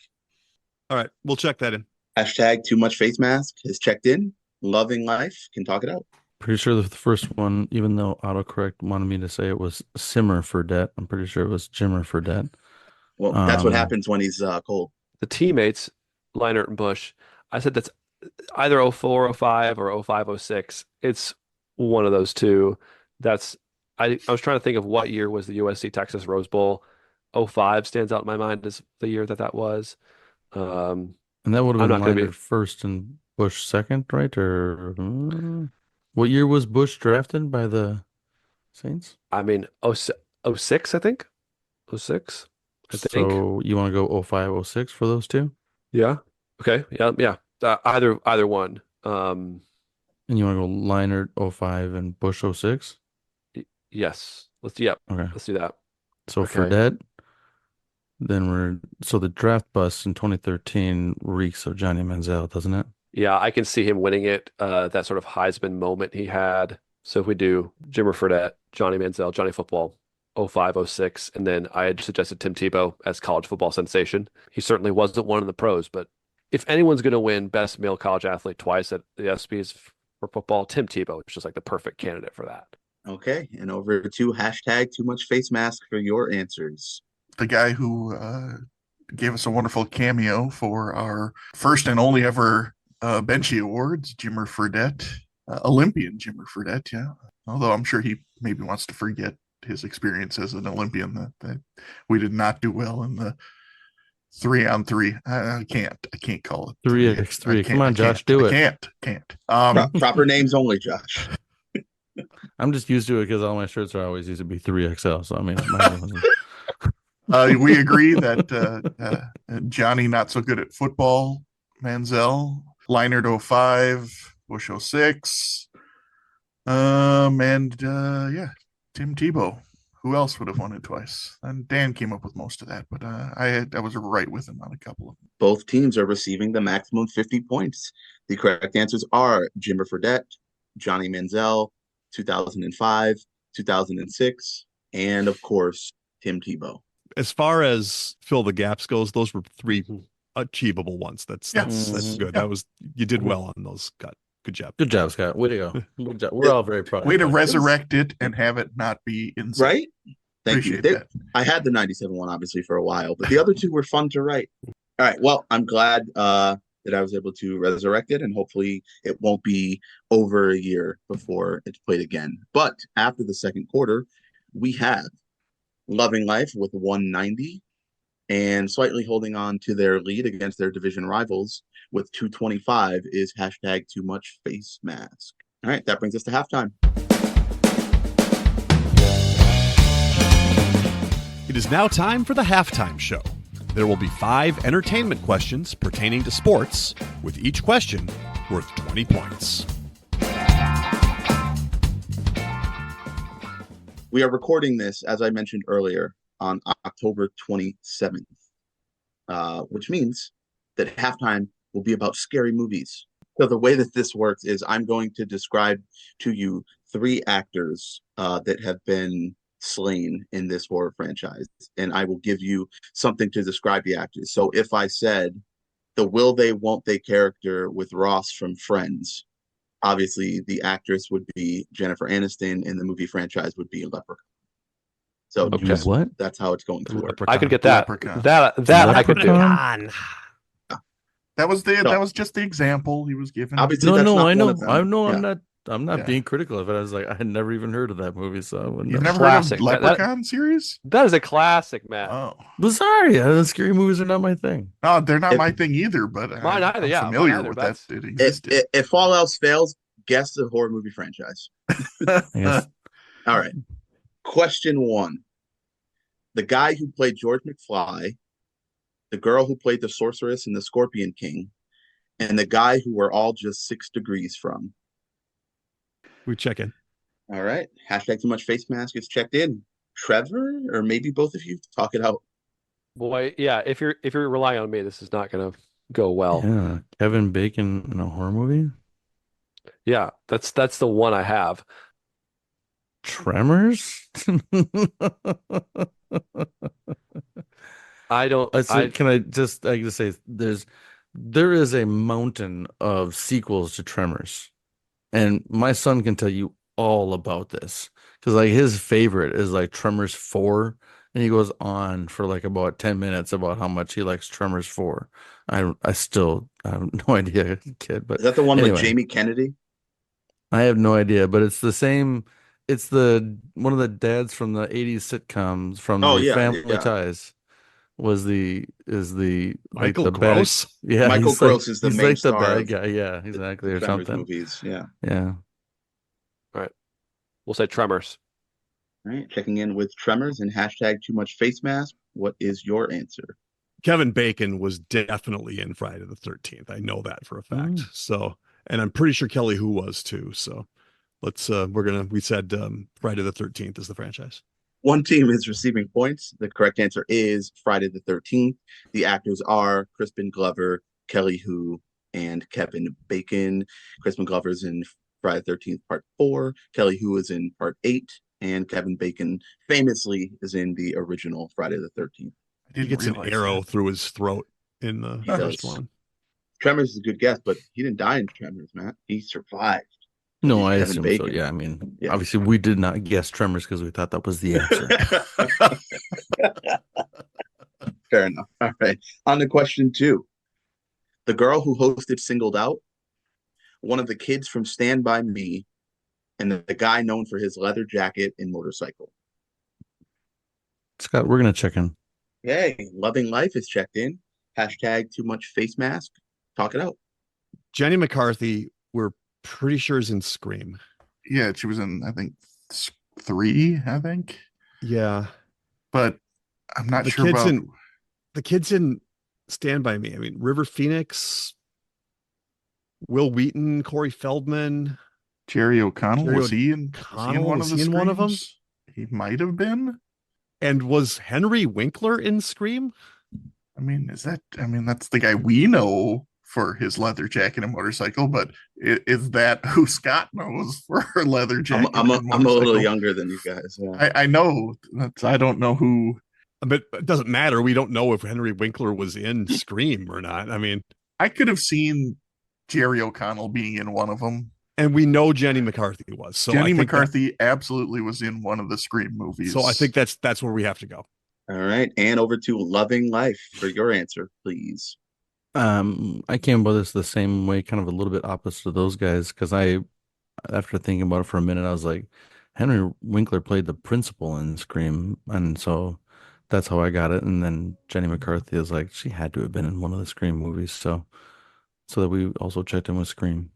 [SPEAKER 5] All right, we'll check that in.
[SPEAKER 2] Hashtag too much face mask has checked in. Loving life can talk it out.
[SPEAKER 1] Pretty sure the first one, even though autocorrect wanted me to say it was Simmer for debt, I'm pretty sure it was Jimmer for debt.
[SPEAKER 2] Well, that's what happens when he's cold.
[SPEAKER 3] The teammates, Leinart and Bush, I said that's either 04, 05, or 05, 06. It's one of those two. I was trying to think of what year was the USC Texas Rose Bowl. 05 stands out in my mind as the year that was.
[SPEAKER 1] And that would have
[SPEAKER 3] I'm
[SPEAKER 1] been
[SPEAKER 3] not gonna be-
[SPEAKER 1] Leinart first and Bush second, right? Or what year was Bush drafted by the Saints?
[SPEAKER 3] I mean, 06, I think. 06, I think.
[SPEAKER 1] So you want to go 05, 06 for those two?
[SPEAKER 3] Yeah. Okay. Yeah. Either one.
[SPEAKER 1] And you want to go Leinart 05 and Bush 06?
[SPEAKER 3] Yes.
[SPEAKER 1] Okay.
[SPEAKER 3] Let's do that.
[SPEAKER 1] So for
[SPEAKER 3] Okay.
[SPEAKER 1] debt, then so the draft bust in 2013 reeks of Johnny Manziel, doesn't it?
[SPEAKER 3] Yeah, I can see him winning it. That sort of Heisman moment he had. So if we do Jimmer Fredette, Johnny Manziel, Johnny Football, 05, 06, and then I had suggested Tim Tebow as college football sensation. He certainly wasn't one in the pros, but if anyone's going to win best male college athlete twice at the ESPYs for football, Tim Tebow is just like the perfect candidate for that.
[SPEAKER 2] Okay, and over to hashtag too much face mask for your answers.
[SPEAKER 4] The guy who gave us a wonderful cameo for our first and only ever Benchy Awards, Jimmer Fredette, Olympian Jimmer Fredette, yeah. Although I'm sure he maybe wants to forget his experience as an Olympian, that we did not do well in the 3-on-3. I can't call it
[SPEAKER 1] 3x3. Come on, Josh, do it.
[SPEAKER 4] Can't.
[SPEAKER 2] Proper names only, Josh.
[SPEAKER 1] I'm just used to it because all my shirts are always used to be 3XL. So I mean,
[SPEAKER 4] we agree that Johnny not so good at football, Manziel, Leinart 05, Bush 06, and Tim Tebow. Who else would have won it twice? And Dan came up with most of that, but I was right with him on a couple of them.
[SPEAKER 2] Both teams are receiving the maximum 50 points. The correct answers are Jimmer Fredette, Johnny Manziel, 2005, 2006, and of course, Tim Tebow.
[SPEAKER 5] As far as fill the gaps goes, those were three achievable ones. That's good.
[SPEAKER 4] Yeah.
[SPEAKER 5] You did well on those, Scott. Good job.
[SPEAKER 1] Good job, Scott. Way to go. Good job. We're all very proud.
[SPEAKER 4] Way to resurrect it and have it not be insane.
[SPEAKER 2] Right? Thank you.
[SPEAKER 4] Appreciate that.
[SPEAKER 2] I had the 97 one obviously for a while, but the other two were fun to write. All right. Well, I'm glad that I was able to resurrect it, and hopefully it won't be over a year before it's played again. But after the second quarter, we have Loving Life with 190 and slightly holding on to their lead against their division rivals with 225 is hashtag too much face mask. All right, that brings us to halftime.
[SPEAKER 6] It is now time for the halftime show. There will be 5 entertainment questions pertaining to sports, with each question worth 20 points.
[SPEAKER 2] We are recording this, as I mentioned earlier, on October 27th, which means that halftime will be about scary movies. So the way that this works is I'm going to describe to you 3 actors that have been slain in this horror franchise, and I will give you something to describe the actors. So if I said the will they won't they character with Ross from Friends, obviously the actress would be Jennifer Aniston and the movie franchise would be Leprechaun. So
[SPEAKER 3] Okay.
[SPEAKER 1] What?
[SPEAKER 2] that's how it's going to work.
[SPEAKER 3] I could get that.
[SPEAKER 4] Leprechaun.
[SPEAKER 3] That I could do.
[SPEAKER 1] Leprechaun?
[SPEAKER 4] That was just the example he was given.
[SPEAKER 2] Obviously,
[SPEAKER 1] No,
[SPEAKER 2] that's
[SPEAKER 1] no,
[SPEAKER 2] not
[SPEAKER 1] I
[SPEAKER 2] one
[SPEAKER 1] know.
[SPEAKER 2] of them.
[SPEAKER 1] I know.
[SPEAKER 2] Yeah.
[SPEAKER 1] I'm not
[SPEAKER 4] Yeah.
[SPEAKER 1] being critical of it. I was like, I had never even heard of that movie, so I wouldn't
[SPEAKER 4] You've
[SPEAKER 1] know.
[SPEAKER 4] never
[SPEAKER 3] Classic.
[SPEAKER 4] heard of Leprechaun series?
[SPEAKER 3] That is a classic, Matt.
[SPEAKER 4] Oh,
[SPEAKER 1] But sorry, scary movies are not my thing.
[SPEAKER 4] no, they're not
[SPEAKER 2] If-
[SPEAKER 4] my thing either. But
[SPEAKER 3] Mine either,
[SPEAKER 4] I'm
[SPEAKER 3] yeah,
[SPEAKER 4] familiar
[SPEAKER 3] mine either,
[SPEAKER 4] with
[SPEAKER 3] but
[SPEAKER 4] that. It existed.
[SPEAKER 2] If all else fails, guess the horror movie franchise.
[SPEAKER 1] I guess.
[SPEAKER 2] All right. Question 1. The guy who played George McFly, the girl who played the sorceress and the Scorpion King, and the guy who we're all just 6 degrees from.
[SPEAKER 5] We check in.
[SPEAKER 2] All right. Hashtag too much face mask is checked in. Trevor, or maybe both of you, talk it out.
[SPEAKER 3] Boy, yeah. If you're relying on me, this is not going to go well.
[SPEAKER 1] Yeah, Kevin Bacon in a horror movie.
[SPEAKER 3] Yeah, that's the one I have.
[SPEAKER 1] Tremors?
[SPEAKER 3] I don't I
[SPEAKER 1] Can I just say there is a mountain of sequels to Tremors. And my son can tell you all about this because like his favorite is like Tremors 4, and he goes on for like about 10 minutes about how much he likes Tremors 4. I have no idea, kid, but
[SPEAKER 2] Is that the one with
[SPEAKER 1] anyway,
[SPEAKER 2] Jamie Kennedy?
[SPEAKER 1] I have no idea, but it's the same. It's the one of the dads from the 80s sitcoms from
[SPEAKER 2] Oh
[SPEAKER 1] the
[SPEAKER 2] yeah,
[SPEAKER 1] Family
[SPEAKER 2] yeah.
[SPEAKER 1] Ties was the is the like
[SPEAKER 5] Michael
[SPEAKER 1] the bad,
[SPEAKER 5] Gross.
[SPEAKER 1] yeah,
[SPEAKER 2] Michael Gross is the
[SPEAKER 1] he's
[SPEAKER 2] main
[SPEAKER 1] like the
[SPEAKER 2] star
[SPEAKER 1] bad
[SPEAKER 2] of
[SPEAKER 1] guy, yeah,
[SPEAKER 2] the
[SPEAKER 1] exactly, or
[SPEAKER 2] Tremors
[SPEAKER 1] something.
[SPEAKER 2] movies. Yeah.
[SPEAKER 1] Yeah.
[SPEAKER 3] All right. We'll say Tremors.
[SPEAKER 2] All right. Checking in with Tremors and hashtag too much face mask. What is your answer?
[SPEAKER 5] Kevin Bacon was definitely in Friday the 13th. I know that for a fact.
[SPEAKER 1] Mm.
[SPEAKER 5] So, and I'm pretty sure Kelly Who was too. So we said Friday the 13th is the franchise.
[SPEAKER 2] One team is receiving points. The correct answer is Friday the 13th. The actors are Crispin Glover, Kelly Hu, and Kevin Bacon. Crispin Glover is in Friday the 13th, part 4. Kelly Hu is in part 8. And Kevin Bacon famously is in the original Friday the 13th.
[SPEAKER 4] I
[SPEAKER 5] He
[SPEAKER 4] didn't
[SPEAKER 5] gets an
[SPEAKER 4] realize
[SPEAKER 5] arrow
[SPEAKER 4] that.
[SPEAKER 5] through his throat in the
[SPEAKER 2] He
[SPEAKER 5] first
[SPEAKER 2] does.
[SPEAKER 5] one.
[SPEAKER 2] Tremors is a good guess, but he didn't die in Tremors, Matt. He survived because
[SPEAKER 1] No,
[SPEAKER 2] he's
[SPEAKER 1] I
[SPEAKER 2] Kevin
[SPEAKER 1] assume so.
[SPEAKER 2] Bacon.
[SPEAKER 1] Yeah, I mean,
[SPEAKER 2] Yeah.
[SPEAKER 1] obviously we did not guess Tremors because we thought that was the answer.
[SPEAKER 2] Fair enough. All right. On to question 2. The girl who hosted Singled Out, one of the kids from Stand By Me, and the guy known for his leather jacket and motorcycle.
[SPEAKER 1] Scott, we're gonna check in.
[SPEAKER 2] Yay. Loving Life is checked in. Hashtag too much face mask. Talk it out.
[SPEAKER 5] Jenny McCarthy, we're pretty sure is in Scream.
[SPEAKER 4] Yeah, she was in, I think, 3, I think.
[SPEAKER 5] Yeah.
[SPEAKER 4] But I'm not
[SPEAKER 5] The
[SPEAKER 4] sure
[SPEAKER 5] kids
[SPEAKER 4] about.
[SPEAKER 5] in the kids in Stand By Me. I mean, River Phoenix, Will Wheaton, Corey Feldman,
[SPEAKER 4] Jerry O'Connell.
[SPEAKER 5] Jerry
[SPEAKER 4] Was he in
[SPEAKER 5] O'Connell.
[SPEAKER 4] one of
[SPEAKER 5] Was
[SPEAKER 4] the
[SPEAKER 5] he in one of them?
[SPEAKER 4] Screams? He might have been.
[SPEAKER 5] And was Henry Winkler in Scream?
[SPEAKER 4] I mean, that's the guy we know for his leather jacket and motorcycle, but is that who Scott knows for her leather jacket and
[SPEAKER 2] I'm a little
[SPEAKER 4] motorcycle?
[SPEAKER 2] younger than you guys. Yeah.
[SPEAKER 4] I know I don't know who.
[SPEAKER 5] But it doesn't matter. We don't know if Henry Winkler was in Scream or not. I mean,
[SPEAKER 4] I could have seen Jerry O'Connell being in one of them.
[SPEAKER 5] and we know Jenny McCarthy was. So
[SPEAKER 4] Jenny
[SPEAKER 5] I think
[SPEAKER 4] McCarthy absolutely was in one of the Scream movies.
[SPEAKER 5] so I think that's where we have to go.
[SPEAKER 2] All right. And over to Loving Life for your answer, please.
[SPEAKER 1] I came about this the same way, kind of a little bit opposite of those guys, because after thinking about it for a minute, I was like, Henry Winkler played the principal in Scream, and so that's how I got it. And then Jenny McCarthy is like, she had to have been in one of the Scream movies, so that we also checked in with Scream.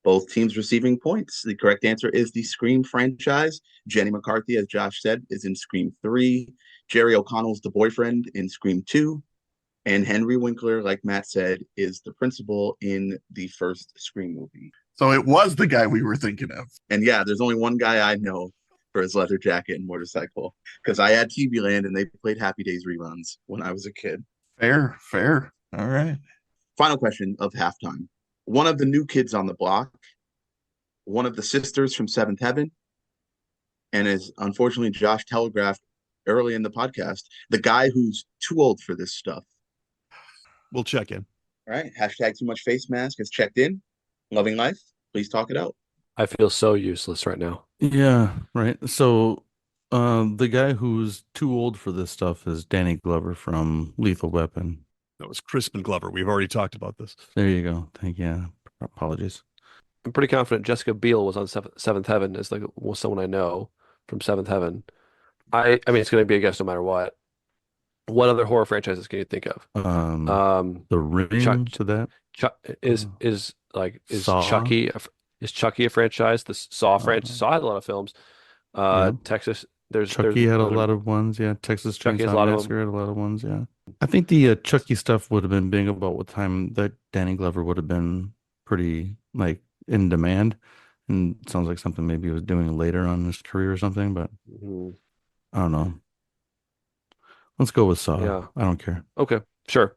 [SPEAKER 2] Both teams receiving points. The correct answer is the Scream franchise. Jenny McCarthy, as Josh said, is in Scream 3. Jerry O'Connell's the boyfriend in Scream 2. And Henry Winkler, like Matt said, is the principal in the first Scream movie.
[SPEAKER 4] So it was the guy we were thinking of.
[SPEAKER 2] And yeah, there's only one guy I know for his leather jacket and motorcycle because I had TV Land and they played Happy Days reruns when I was a kid.
[SPEAKER 4] Fair. All right.
[SPEAKER 2] Final question of halftime. One of the new kids on the block, one of the sisters from Seventh Heaven, and as unfortunately Josh telegraphed early in the podcast, the guy who's too old for this stuff.
[SPEAKER 5] We'll check in.
[SPEAKER 2] All right. Hashtag too much face mask has checked in. Loving Life, please talk it out.
[SPEAKER 3] I feel so useless right now.
[SPEAKER 1] Yeah, right. So, the guy who's too old for this stuff is Danny Glover from Lethal Weapon.
[SPEAKER 5] That was Crispin Glover. We've already talked about this.
[SPEAKER 1] There you go. Thank you. Apologies.
[SPEAKER 3] I'm pretty confident Jessica Biel was on Seventh Heaven as was someone I know from Seventh Heaven. I mean, it's going to be a guess no matter what. What other horror franchises can you think of?
[SPEAKER 1] The Ring
[SPEAKER 3] Chuck,
[SPEAKER 1] to that.
[SPEAKER 3] is
[SPEAKER 1] Saw.
[SPEAKER 3] Chucky a franchise? The Saw franchise. Saw had a lot of films.
[SPEAKER 1] Yeah.
[SPEAKER 3] Texas. There's
[SPEAKER 1] Chucky had a
[SPEAKER 3] another-
[SPEAKER 1] lot of ones. Yeah, Texas
[SPEAKER 3] Chucky has a
[SPEAKER 1] Chainsaw
[SPEAKER 3] lot of
[SPEAKER 1] Massacre had a lot of ones. Yeah, I think the Chucky stuff would have been big about what time that Danny Glover would have been pretty like in demand, and it sounds like something maybe he was doing later on in his career or something. But
[SPEAKER 3] Mhm.
[SPEAKER 1] I don't know. Let's go with Saw.
[SPEAKER 3] Yeah.
[SPEAKER 1] I don't care.
[SPEAKER 3] Okay. Sure.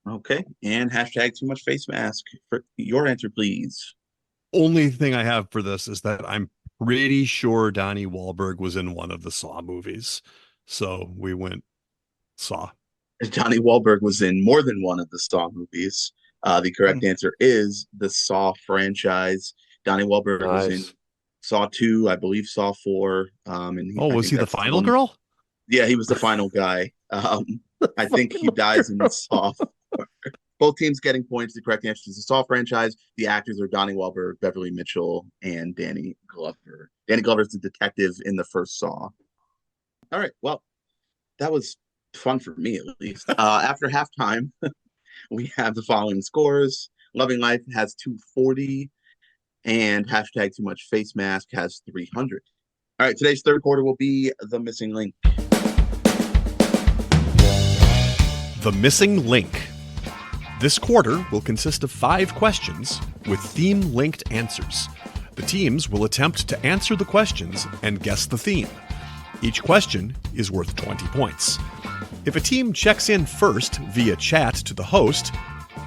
[SPEAKER 2] Okay. And hashtag too much face mask for your answer, please.
[SPEAKER 5] only thing I have for this is that I'm pretty sure Donnie Wahlberg was in one of the Saw movies. So we went Saw.
[SPEAKER 2] Johnny Wahlberg was in more than one of the Saw movies. The correct answer is the Saw franchise. Donnie Wahlberg was in
[SPEAKER 3] Nice.
[SPEAKER 2] Saw 2, I believe Saw 4.
[SPEAKER 5] Oh,
[SPEAKER 2] I
[SPEAKER 5] was
[SPEAKER 2] think
[SPEAKER 5] he the
[SPEAKER 2] that's the
[SPEAKER 5] final
[SPEAKER 2] one.
[SPEAKER 5] girl?
[SPEAKER 2] Yeah, he was the final guy. I think he
[SPEAKER 1] Final
[SPEAKER 2] dies in
[SPEAKER 1] girl.
[SPEAKER 2] Saw. Both teams getting points. The correct answer is the Saw franchise. The actors are Donnie Wahlberg, Beverly Mitchell, and Danny Glover. Danny Glover is the detective in the first Saw. All right, well, that was fun for me at least. After halftime, we have the following scores. Loving Life has 240, and hashtag Too Much Face Mask has 300. All right, today's third quarter will be the missing link.
[SPEAKER 6] The Missing Link. This quarter will consist of 5 questions with theme-linked answers. The teams will attempt to answer the questions and guess the theme. Each question is worth 20 points. If a team checks in first via chat to the host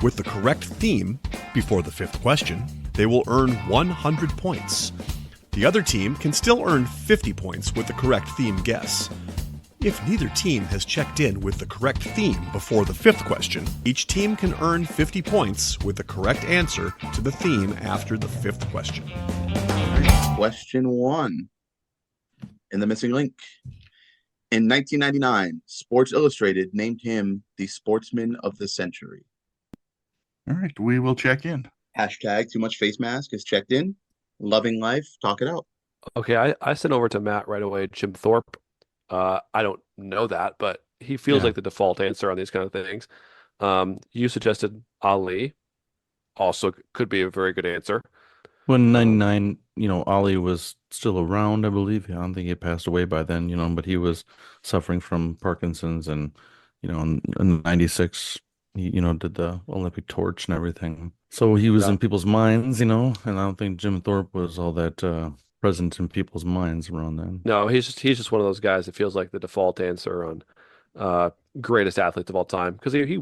[SPEAKER 6] with the correct theme before the 5th question, they will earn 100 points. The other team can still earn 50 points with the correct theme guess. If neither team has checked in with the correct theme before the 5th question, each team can earn 50 points with the correct answer to the theme after the 5th question.
[SPEAKER 2] Question 1 in the missing link. In 1999, Sports Illustrated named him the Sportsman of the Century.
[SPEAKER 4] All right, we will check in.
[SPEAKER 2] Hashtag Too Much Face Mask is checked in. Loving Life, talk it out.
[SPEAKER 3] Okay, I sent over to Matt right away, Jim Thorpe. I don't know that, but he feels
[SPEAKER 1] Yeah.
[SPEAKER 3] like the default answer on these kind of things. You suggested Ali, also could be a very good answer.
[SPEAKER 1] When
[SPEAKER 3] Um,
[SPEAKER 1] 99, Ollie was still around, I believe. I don't think he had passed away by then, but he was suffering from Parkinson's and, in 96, he, did the Olympic torch and everything. So he was
[SPEAKER 3] yeah.
[SPEAKER 1] in people's minds, and I don't think Jim Thorpe was all that present in people's minds around then.
[SPEAKER 3] No, he's just one of those guys that feels like the default answer on uh greatest athletes of all time because he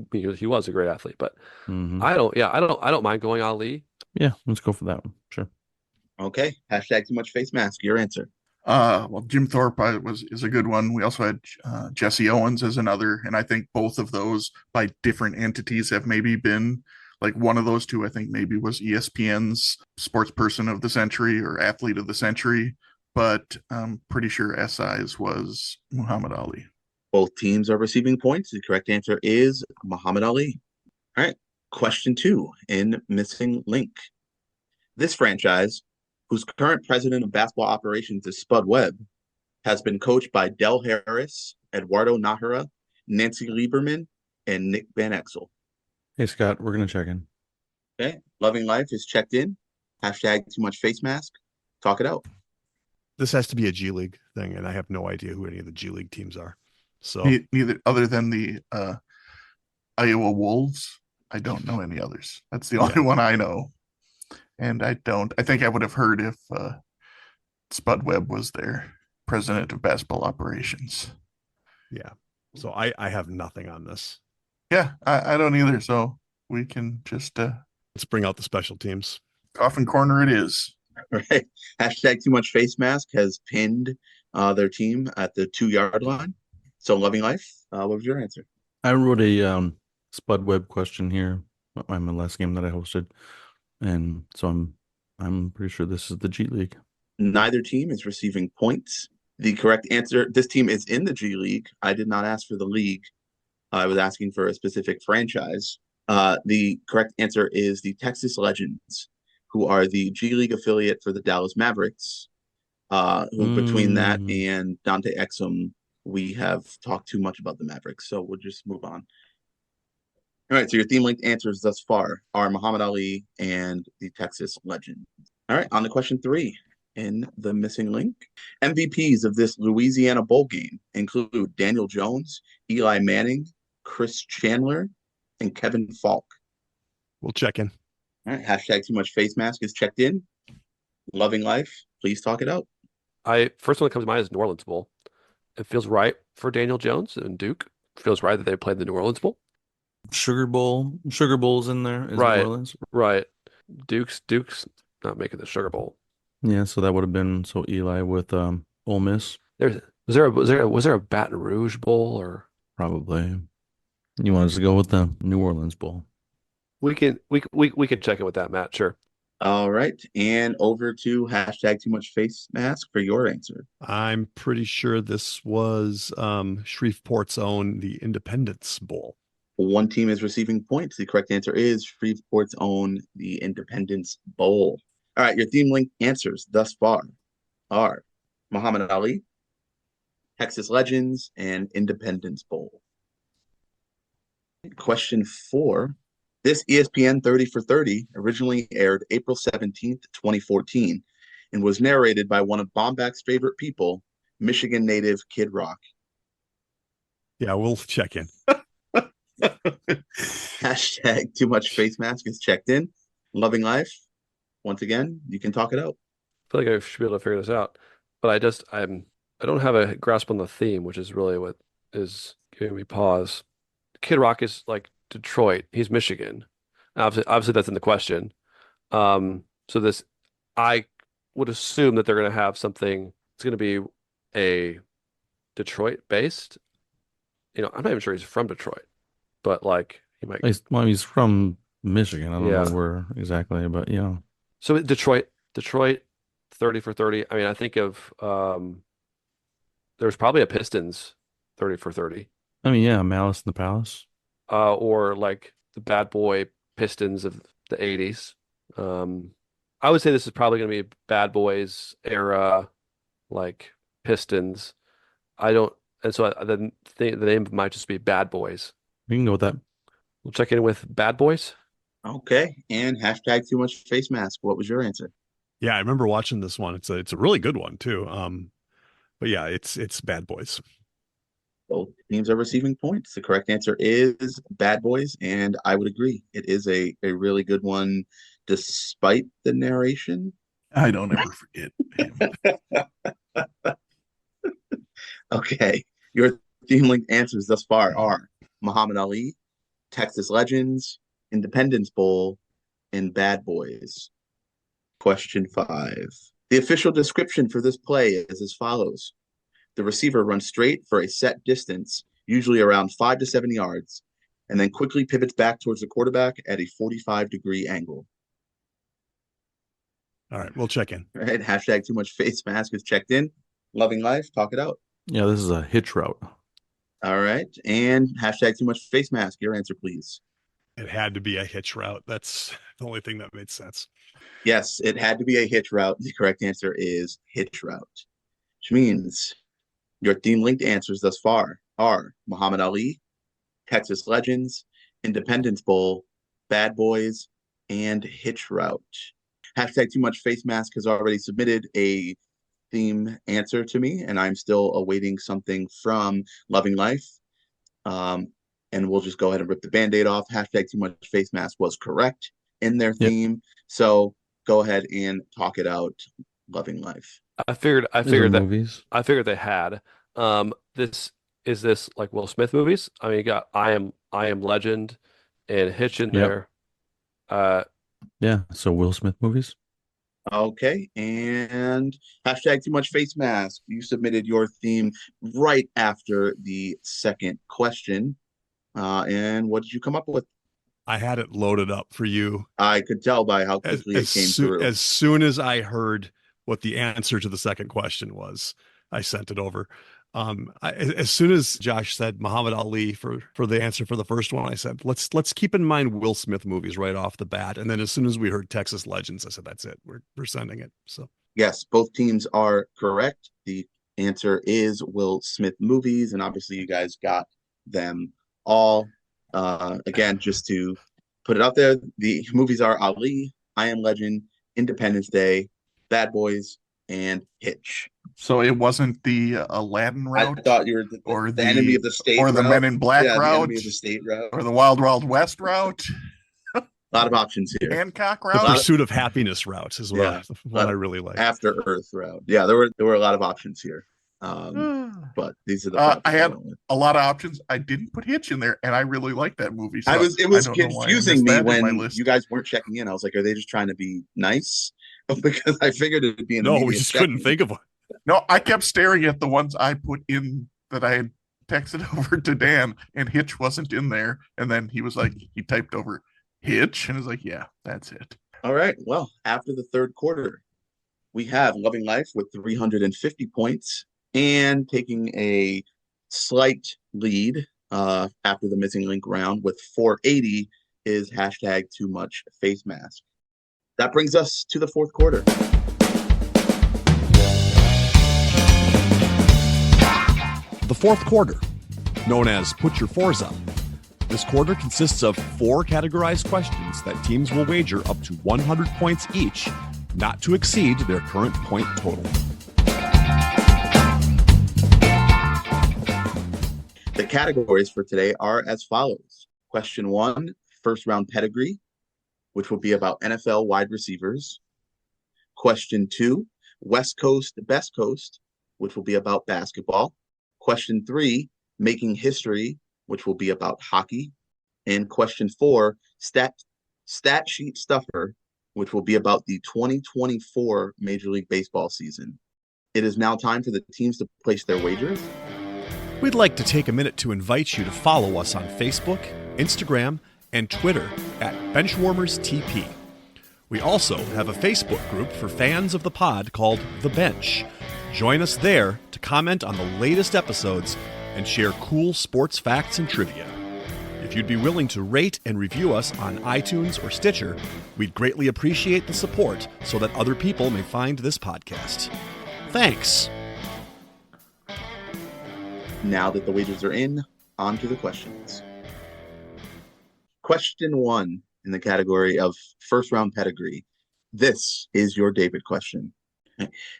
[SPEAKER 3] was a great athlete. But
[SPEAKER 1] Hmm.
[SPEAKER 3] I don't mind going Ali.
[SPEAKER 1] Yeah, let's go for that one. Sure.
[SPEAKER 2] Okay. Hashtag Too Much Face Mask, your answer.
[SPEAKER 4] Well, Jim Thorpe is a good one. We also had Jesse Owens as another, and I think both of those by different entities have maybe been like one of those two. I think maybe was ESPN's Sports Person of the Century or Athlete of the Century, but I'm pretty sure SI's was Muhammad Ali.
[SPEAKER 2] Both teams are receiving points. The correct answer is Muhammad Ali. All right. Question 2 in Missing Link. This franchise, whose current president of basketball operations is Spud Webb, has been coached by Del Harris, Eduardo Nahara, Nancy Lieberman, and Nick Van Exel.
[SPEAKER 1] Hey, Scott, we're going to check in.
[SPEAKER 2] Okay. Loving Life is checked in. Hashtag Too Much Face Mask. Talk it out.
[SPEAKER 5] This has to be a G League thing, and I have no idea who any of the G League teams are. So
[SPEAKER 4] Neither other than the Iowa Wolves. I don't know any others. That's the only one I know. And I think I would have heard if Spud Webb was their president of basketball operations.
[SPEAKER 5] yeah. So I have nothing on this.
[SPEAKER 4] Yeah, I don't either. So we can just
[SPEAKER 5] Let's bring out the special teams.
[SPEAKER 4] coffin corner it is.
[SPEAKER 2] Right. Hashtag Too Much Face Mask has pinned their team at the 2-yard line. So Loving Life, what was your answer?
[SPEAKER 1] I wrote a Spud Webb question here. My last game that I hosted, and so I'm pretty sure this is the G League.
[SPEAKER 2] Neither team is receiving points. The correct answer, this team is in the G League. I did not ask for the league. I was asking for a specific franchise. The correct answer is the Texas Legends, who are the G League affiliate for the Dallas Mavericks. Who between that and Dante Exum, we have talked too much about the Mavericks, so we'll just move on. All right, so your theme-linked answers thus far are Muhammad Ali and the Texas Legends. All right, on to question 3 in the missing link. MVPs of this Louisiana Bowl game include Daniel Jones, Eli Manning, Chris Chandler, and Kevin Falk.
[SPEAKER 5] We'll check in.
[SPEAKER 2] All right, hashtag Too Much Face Mask is checked in. Loving Life, please talk it out.
[SPEAKER 3] First one that comes to mind is New Orleans Bowl. It feels right for Daniel Jones and Duke. It feels right that they played the New Orleans Bowl.
[SPEAKER 1] Sugar Bowl's in there. Is
[SPEAKER 3] Right.
[SPEAKER 1] New Orleans?
[SPEAKER 3] Right. Duke's not making the Sugar Bowl.
[SPEAKER 1] Yeah, so that would have been Eli with Ole Miss,
[SPEAKER 3] There's was there a Baton Rouge Bowl, or
[SPEAKER 1] probably. You want us to go with the New Orleans Bowl?
[SPEAKER 3] we can check in with that, Matt. Sure.
[SPEAKER 2] All right. And over to hashtag too much face mask for your answer.
[SPEAKER 5] I'm pretty sure this was Shreveport's own the Independence Bowl.
[SPEAKER 2] One team is receiving points. The correct answer is Shreveport's own the Independence Bowl. All right. Your theme link answers thus far are Muhammad Ali, Texas Legends, and Independence Bowl. Question 4. This ESPN 30 for 30 originally aired April 17th, 2014, and was narrated by one of Bombach's favorite people, Michigan native Kid Rock.
[SPEAKER 5] Yeah, we'll check in.
[SPEAKER 2] Hashtag too much face mask is checked in. Loving life. Once again, you can talk it out.
[SPEAKER 3] I feel like I should be able to figure this out, but I don't have a grasp on the theme, which is really what is giving me pause. Kid Rock is like Detroit. He's Michigan. Obviously that's in the question. So this, I would assume that they're going to have something. It's going to be a Detroit based. I'm not even sure he's from Detroit, but like he might.
[SPEAKER 1] He's from Michigan. I don't
[SPEAKER 3] Yeah.
[SPEAKER 1] know where exactly, but yeah.
[SPEAKER 3] So Detroit, 30 for 30. I mean, I think of there's probably a Pistons 30 for 30.
[SPEAKER 1] I mean, yeah, Malice in the Palace.
[SPEAKER 3] Or like the bad boy Pistons of the 80s. I would say this is probably going to be Bad Boys era, like Pistons. I don't, and so the name might just be Bad Boys.
[SPEAKER 1] We can go with that.
[SPEAKER 3] We'll check in with Bad Boys.
[SPEAKER 2] Okay. And hashtag too much face mask. What was your answer?
[SPEAKER 5] Yeah, I remember watching this one. It's a really good one too. But yeah, it's Bad Boys.
[SPEAKER 2] Both teams are receiving points. The correct answer is Bad Boys, and I would agree. It is a really good one, despite the narration.
[SPEAKER 4] I don't ever forget him.
[SPEAKER 2] Okay. Your theme link answers thus far are Muhammad Ali, Texas Legends, Independence Bowl, and Bad Boys. Question 5. The official description for this play is as follows. The receiver runs straight for a set distance, usually around 5 to 7 yards, and then quickly pivots back towards the quarterback at a 45-degree angle.
[SPEAKER 5] All right, we'll check in.
[SPEAKER 2] All right. Hashtag too much face mask is checked in. Loving life. Talk it out.
[SPEAKER 1] Yeah, this is a hitch route.
[SPEAKER 2] All right. And hashtag too much face mask. Your answer, please.
[SPEAKER 5] It had to be a hitch route. That's the only thing that made sense.
[SPEAKER 2] Yes, it had to be a hitch route. The correct answer is hitch route, which means your theme linked answers thus far are Muhammad Ali, Texas Legends, Independence Bowl, Bad Boys, and Hitch Route. Hashtag too much face mask has already submitted a theme answer to me, and I'm still awaiting something from Loving Life. And we'll just go ahead and rip the Band-Aid off. Hashtag too much face mask was correct in their theme. Yep. So go ahead and talk it out, Loving Life.
[SPEAKER 3] I figured they had. This like Will Smith movies? I mean, you got I Am Legend and Hitch in there.
[SPEAKER 1] Yeah, so Will Smith movies.
[SPEAKER 2] Okay, and hashtag too much face mask. You submitted your theme right after the second question. And what did you come up with?
[SPEAKER 5] I had it loaded up for you.
[SPEAKER 2] I could tell by how quickly it came through.
[SPEAKER 5] As soon as I heard what the answer to the second question was, I sent it over. As soon as Josh said Muhammad Ali for the answer for the first one, I said, let's keep in mind Will Smith movies right off the bat. And then as soon as we heard Texas Legends, I said, that's it. We're sending it. So
[SPEAKER 2] yes, both teams are correct. The answer is Will Smith movies, and obviously you guys got them all. Again, just to put it out there, the movies are Ali, I Am Legend, Independence Day, Bad Boys, and Hitch.
[SPEAKER 4] So it wasn't the Aladdin route?
[SPEAKER 2] I thought you were the Enemy of the State
[SPEAKER 4] or
[SPEAKER 2] route.
[SPEAKER 4] The Men in Black route?
[SPEAKER 2] The Enemy of the State route.
[SPEAKER 4] Or the Wild Wild West route?
[SPEAKER 2] A lot of options here.
[SPEAKER 4] Hancock route?
[SPEAKER 5] The Pursuit of Happiness route is what I really like.
[SPEAKER 2] After Earth route. Yeah, there were a lot of options here. But these are the
[SPEAKER 4] I had a lot of options. I didn't put Hitch in there, and I really like that movie. So
[SPEAKER 2] it was confusing me when you guys weren't checking in. I was like, are they just trying to be nice? because I figured it'd be an
[SPEAKER 5] No, we
[SPEAKER 2] immediate
[SPEAKER 5] just couldn't
[SPEAKER 2] second.
[SPEAKER 5] think of one.
[SPEAKER 4] No, I kept staring at the ones I put in that I had texted over to Dan, and Hitch wasn't in there. And then he was like, he typed over Hitch, and I was like, yeah, that's it.
[SPEAKER 2] All right. Well, after the third quarter, we have Loving Life with 350 points and taking a slight lead after the missing link round with 480 is hashtag too much face mask. That brings us to the fourth quarter.
[SPEAKER 6] The fourth quarter, known as Put Your Fours Up. This quarter consists of 4 categorized questions that teams will wager up to 100 points each, not to exceed their current point total.
[SPEAKER 2] The categories for today are as follows. Question 1, first round pedigree, which will be about NFL wide receivers. Question 2, West Coast, Best Coast, which will be about basketball. Question 3, making history, which will be about hockey. And question 4, stat sheet stuffer, which will be about the 2024 Major League Baseball season. It is now time for the teams to place their wagers.
[SPEAKER 6] We'd like to take a minute to invite you to follow us on Facebook, Instagram, and Twitter at BenchwarmersTP. We also have a Facebook group for fans of the pod called The Bench. Join us there to comment on the latest episodes and share cool sports facts and trivia. If you'd be willing to rate and review us on iTunes or Stitcher, we'd greatly appreciate the support so that other people may find this podcast. Thanks.
[SPEAKER 2] Now that the wagers are in, on to the questions. Question 1 in the category of first round pedigree. This is your David question.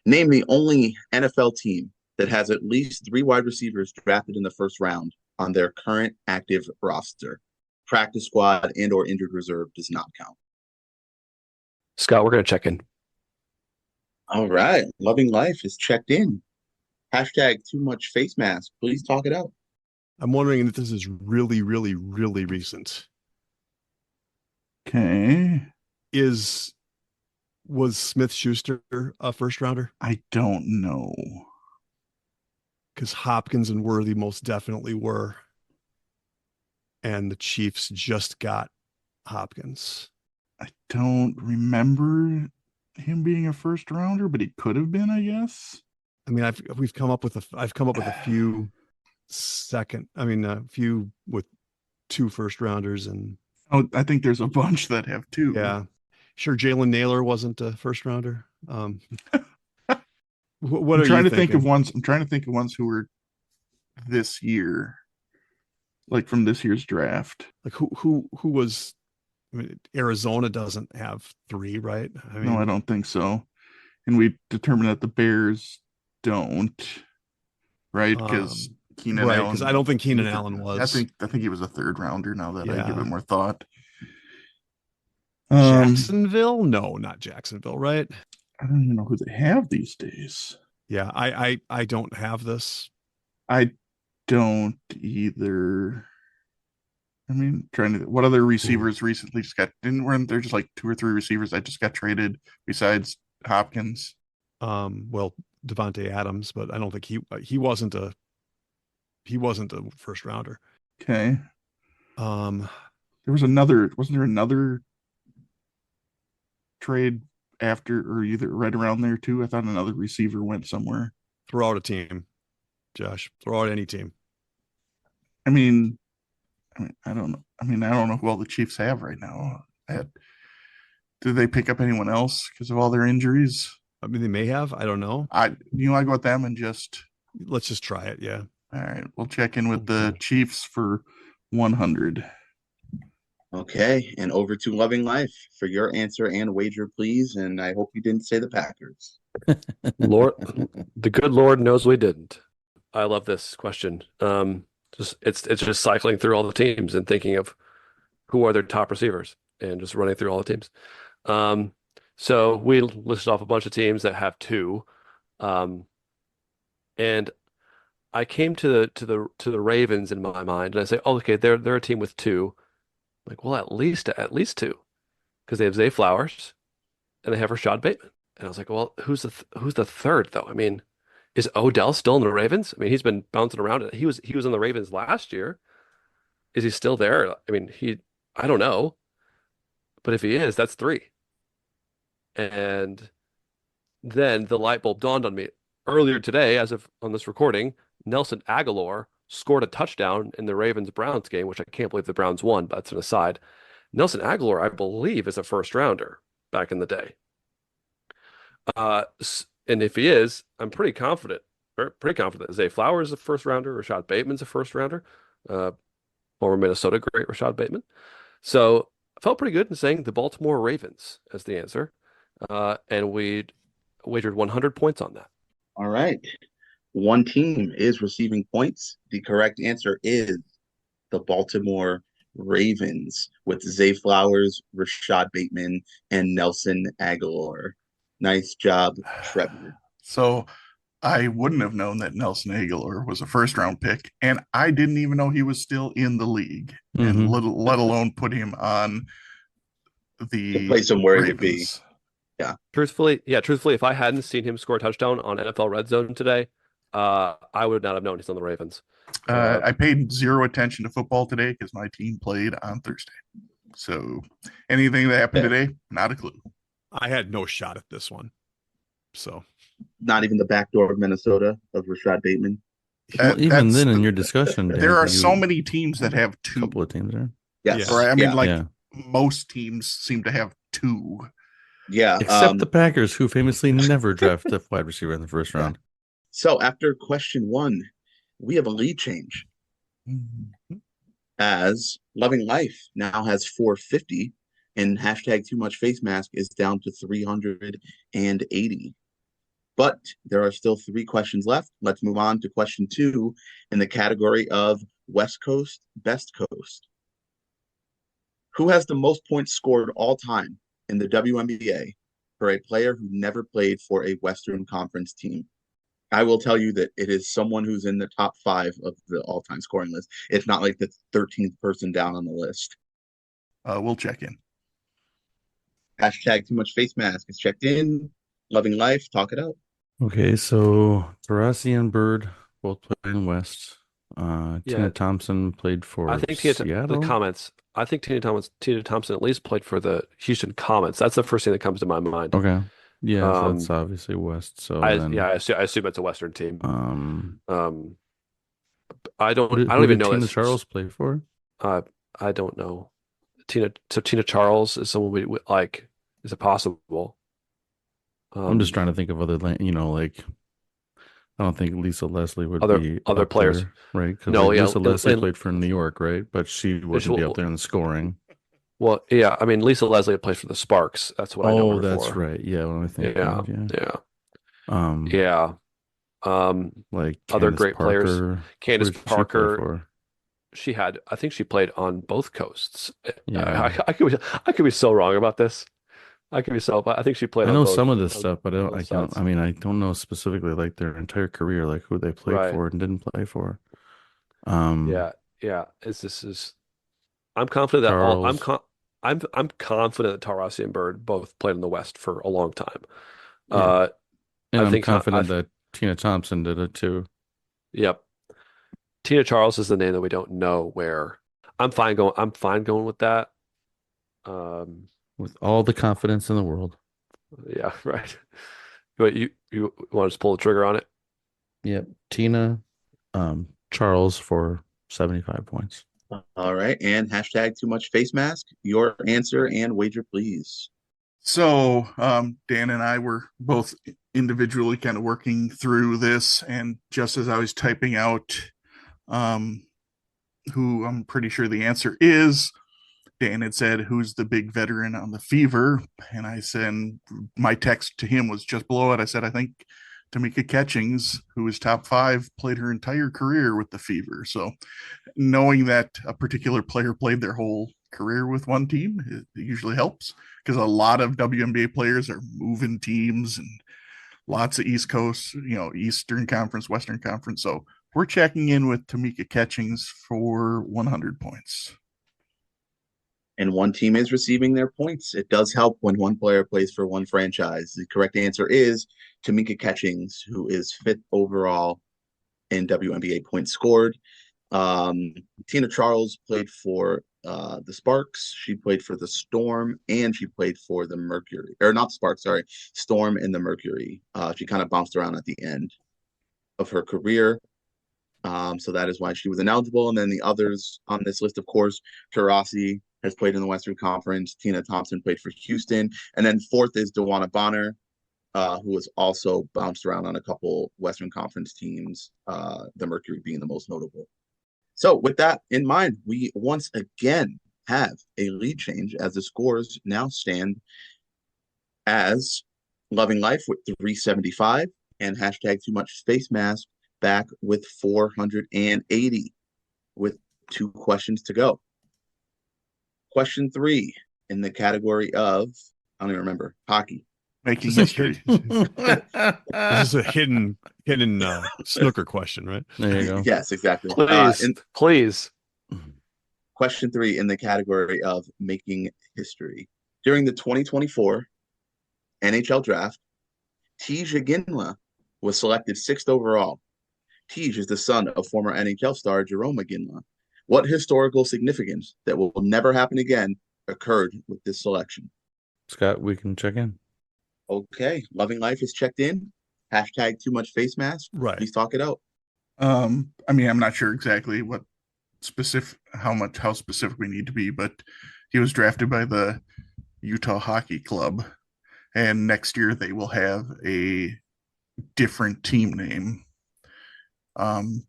[SPEAKER 2] Name the only NFL team that has at least 3 wide receivers drafted in the first round on their current active roster. Practice squad and or injured reserve does not count.
[SPEAKER 3] Scott, we're going to check in.
[SPEAKER 2] All right. Loving Life is checked in. Hashtag too much face mask. Please talk it out.
[SPEAKER 5] I'm wondering if this is really, really, really recent.
[SPEAKER 4] Okay.
[SPEAKER 5] Was Smith-Schuster a first rounder?
[SPEAKER 4] I don't know.
[SPEAKER 5] Because Hopkins and Worthy most definitely were. And the Chiefs just got Hopkins.
[SPEAKER 4] I don't remember him being a first rounder, but he could have been, I guess.
[SPEAKER 5] I mean, I've come up with a few a few with 2 first rounders, and
[SPEAKER 4] I think there's a bunch that have 2.
[SPEAKER 5] yeah, sure. Jalen Naylor wasn't a first rounder. What
[SPEAKER 4] I'm
[SPEAKER 5] are
[SPEAKER 4] trying
[SPEAKER 5] you
[SPEAKER 4] to think
[SPEAKER 5] thinking?
[SPEAKER 4] of ones. I'm trying to think of ones who were this year, like from this year's draft.
[SPEAKER 5] Like who was? I mean, Arizona doesn't have 3, right? I mean,
[SPEAKER 4] No, I don't think so. And we determined that the Bears don't, right? Because Keenan
[SPEAKER 5] right,
[SPEAKER 4] Allen.
[SPEAKER 5] because I don't think Keenan Allen was.
[SPEAKER 4] I think he was a third rounder. Now that I give
[SPEAKER 5] Yeah.
[SPEAKER 4] it more thought.
[SPEAKER 5] Jacksonville? No, not Jacksonville, right?
[SPEAKER 4] I don't even know who they have these days.
[SPEAKER 5] Yeah, I don't have this.
[SPEAKER 4] I don't either. I mean, what other receivers recently just got, weren't there just like 2 or 3 receivers that just got traded besides Hopkins?
[SPEAKER 5] Well, Devontae Adams, but I don't think he wasn't a first rounder.
[SPEAKER 4] Okay.
[SPEAKER 5] Um,
[SPEAKER 4] wasn't there another trade after or either right around there too? I thought another receiver went somewhere.
[SPEAKER 5] throw out a team, Josh. Throw out any team.
[SPEAKER 4] I mean, I don't know. I don't know who all the Chiefs have right now. Did they pick up anyone else because of all their injuries?
[SPEAKER 5] I mean, they may have. I don't know.
[SPEAKER 4] I go with them and just
[SPEAKER 5] Let's just try it. Yeah.
[SPEAKER 4] all right. We'll check in with the Chiefs for 100.
[SPEAKER 2] Okay, and over to Loving Life for your answer and wager, please. And I hope you didn't say the Packers.
[SPEAKER 3] Lord, the good Lord knows we didn't. I love this question. It's just cycling through all the teams and thinking of who are their top receivers and just running through all the teams. So we listed off a bunch of teams that have 2, and I came to the Ravens in my mind, and I say, oh, okay, they're a team with 2. Like, well, at least 2, because they have Zay Flowers and they have Rashad Bateman. And I was like, well, who's the third though? I mean, is Odell still in the Ravens? I mean, he's been bouncing around. He was in the Ravens last year. Is he still there? I mean, I don't know, but if he is, that's three. And then the light bulb dawned on me earlier today, as of on this recording, Nelson Aguilar scored a touchdown in the Ravens-Browns game, which I can't believe the Browns won, but that's an aside. Nelson Aguilar, I believe, is a first rounder back in the day. And if he is, I'm pretty confident, Zay Flowers is a first rounder, Rashad Bateman's a first rounder, former Minnesota great Rashad Bateman. So I felt pretty good in saying the Baltimore Ravens as the answer. And we wagered 100 points on that.
[SPEAKER 2] All right. One team is receiving points. The correct answer is the Baltimore Ravens with Zay Flowers, Rashad Bateman, and Nelson Aguilar. Nice job, Trevor.
[SPEAKER 4] So I wouldn't have known that Nelson Aguilar was a first round pick, and I didn't even know he was still in the league, and let alone put him on the
[SPEAKER 2] To place him where he would be.
[SPEAKER 4] Ravens.
[SPEAKER 3] Truthfully, if I hadn't seen him score a touchdown on NFL Red Zone today, I would not have known he's on the Ravens.
[SPEAKER 4] I paid zero attention to football today because my team played on Thursday. So anything that happened today, not a clue.
[SPEAKER 5] I had no shot at this one. So
[SPEAKER 2] Not even the backdoor of Minnesota of Rashad Bateman.
[SPEAKER 1] Well, even then, in your discussion,
[SPEAKER 4] there are
[SPEAKER 1] you-
[SPEAKER 4] so many teams that have
[SPEAKER 1] a
[SPEAKER 4] two.
[SPEAKER 1] couple of teams there.
[SPEAKER 2] Yes.
[SPEAKER 5] Yeah.
[SPEAKER 4] Right? I mean,
[SPEAKER 2] Yeah.
[SPEAKER 4] like
[SPEAKER 1] Yeah.
[SPEAKER 4] most teams seem to have two.
[SPEAKER 2] Yeah.
[SPEAKER 1] Except the Packers, who famously never draft a wide receiver in the first round.
[SPEAKER 2] So after question one, we have a lead change as Loving Life now has 450 and hashtag too much face mask is down to 380. But there are still 3 questions left. Let's move on to question 2 in the category of West Coast, Best Coast. Who has the most points scored all time in the WNBA for a player who never played for a Western Conference team? I will tell you that it is someone who's in the top 5 of the all-time scoring list. It's not like the 13th person down on the list.
[SPEAKER 4] We'll check in.
[SPEAKER 2] Hashtag too much face mask is checked in. Loving Life, talk it out.
[SPEAKER 1] Okay, so Taurasi and Bird both played in West. Tina Thompson played for
[SPEAKER 3] I think
[SPEAKER 1] Seattle.
[SPEAKER 3] the comments. I think Tina Thompson at least played for the Houston Comets. That's the first thing that comes to my mind.
[SPEAKER 1] Okay, yeah, so that's obviously West. So
[SPEAKER 3] I
[SPEAKER 1] then,
[SPEAKER 3] assume it's a Western team. I
[SPEAKER 1] who
[SPEAKER 3] don't
[SPEAKER 1] did
[SPEAKER 3] even know
[SPEAKER 1] Tina
[SPEAKER 3] this.
[SPEAKER 1] Charles play for?
[SPEAKER 3] I don't know. Tina Charles is someone we like. Is it possible?
[SPEAKER 1] I'm just trying to think of other, like I don't think Lisa Leslie would be
[SPEAKER 3] other
[SPEAKER 1] up
[SPEAKER 3] players.
[SPEAKER 1] there, right? Because
[SPEAKER 3] No, yeah,
[SPEAKER 1] Lisa Leslie
[SPEAKER 3] and-
[SPEAKER 1] played for New York, right? But she wouldn't be up there in the scoring.
[SPEAKER 3] Well, yeah. I mean, Lisa Leslie plays for the Sparks. That's what I know
[SPEAKER 1] Oh,
[SPEAKER 3] her
[SPEAKER 1] that's
[SPEAKER 3] for.
[SPEAKER 1] right. Yeah, when I think
[SPEAKER 3] Yeah,
[SPEAKER 1] of,
[SPEAKER 3] yeah. Yeah.
[SPEAKER 1] Like
[SPEAKER 3] Other
[SPEAKER 1] Candace
[SPEAKER 3] great players.
[SPEAKER 1] Parker.
[SPEAKER 3] Candace
[SPEAKER 1] Who did she play
[SPEAKER 3] Parker.
[SPEAKER 1] for?
[SPEAKER 3] I think she played on both coasts.
[SPEAKER 1] Yeah.
[SPEAKER 3] I could be so wrong about this. I think she played
[SPEAKER 1] I
[SPEAKER 3] on
[SPEAKER 1] know
[SPEAKER 3] both.
[SPEAKER 1] some of this
[SPEAKER 3] on
[SPEAKER 1] stuff, but
[SPEAKER 3] both
[SPEAKER 1] I
[SPEAKER 3] sides.
[SPEAKER 1] don't know specifically like their entire career, like who they played
[SPEAKER 3] Right.
[SPEAKER 1] for and didn't play for.
[SPEAKER 3] Yeah. I'm confident that
[SPEAKER 1] Charles.
[SPEAKER 3] I'm confident that Taurasi and Bird both played in the West for a long time.
[SPEAKER 1] Yeah. And
[SPEAKER 3] I
[SPEAKER 1] I'm
[SPEAKER 3] think
[SPEAKER 1] confident that Tina Thompson did it too.
[SPEAKER 3] Yep. Tina Charles is the name that we don't know where. I'm fine going with that.
[SPEAKER 1] With all the confidence in the world.
[SPEAKER 3] Yeah, right. But you want to just pull the trigger on it?
[SPEAKER 1] Yep. Tina, Charles for 75 points.
[SPEAKER 2] All right. And hashtag too much face mask. Your answer and wager, please.
[SPEAKER 4] So Dan and I were both individually kind of working through this, and just as I was typing out who I'm pretty sure the answer is, Dan had said, "Who's the big veteran on the Fever?" And I said, my text to him was just below it. I said, I think Tamika Catchings, who is top 5, played her entire career with the Fever. So knowing that a particular player played their whole career with one team, it usually helps, because a lot of WNBA players are moving teams and lots of East Coast, Eastern Conference, Western Conference. So we're checking in with Tamika Catchings for 100 points.
[SPEAKER 2] and one team is receiving their points. It does help when one player plays for one franchise. The correct answer is Tamika Catchings, who is 5th overall in WNBA points scored. Tina Charles played for the Sparks. She played for the Storm, and she played for the Mercury. Or not the Sparks, sorry. Storm and the Mercury. She kind of bounced around at the end of her career. So that is why she was ineligible. And then the others on this list, of course, Taurasi has played in the Western Conference. Tina Thompson played for Houston. And then 4th is DeWanna Bonner, who has also bounced around on a couple Western Conference teams, the Mercury being the most notable. So with that in mind, we once again have a lead change as the scores now stand as Loving Life with 375 and hashtag Too Much Face Mask back with 480 with 2 questions to go. Question 3 in the category of, I don't even remember, hockey.
[SPEAKER 4] Making history.
[SPEAKER 5] This is a hidden snooker question, right?
[SPEAKER 1] There you go.
[SPEAKER 2] Yes, exactly.
[SPEAKER 3] Please.
[SPEAKER 2] Question 3 in the category of making history. During the 2024 NHL draft, Tej Ginla was selected 6th overall. Tej is the son of former NHL star Jerome Ginla. What historical significance that will never happen again occurred with this selection?
[SPEAKER 1] Scott, we can check in.
[SPEAKER 2] Okay, Loving Life is checked in. Hashtag Too Much Face Mask.
[SPEAKER 5] Right.
[SPEAKER 2] Please talk it out.
[SPEAKER 4] I mean, I'm not sure exactly what specific, how specific we need to be, but he was drafted by the Utah Hockey Club, and next year they will have a different team name.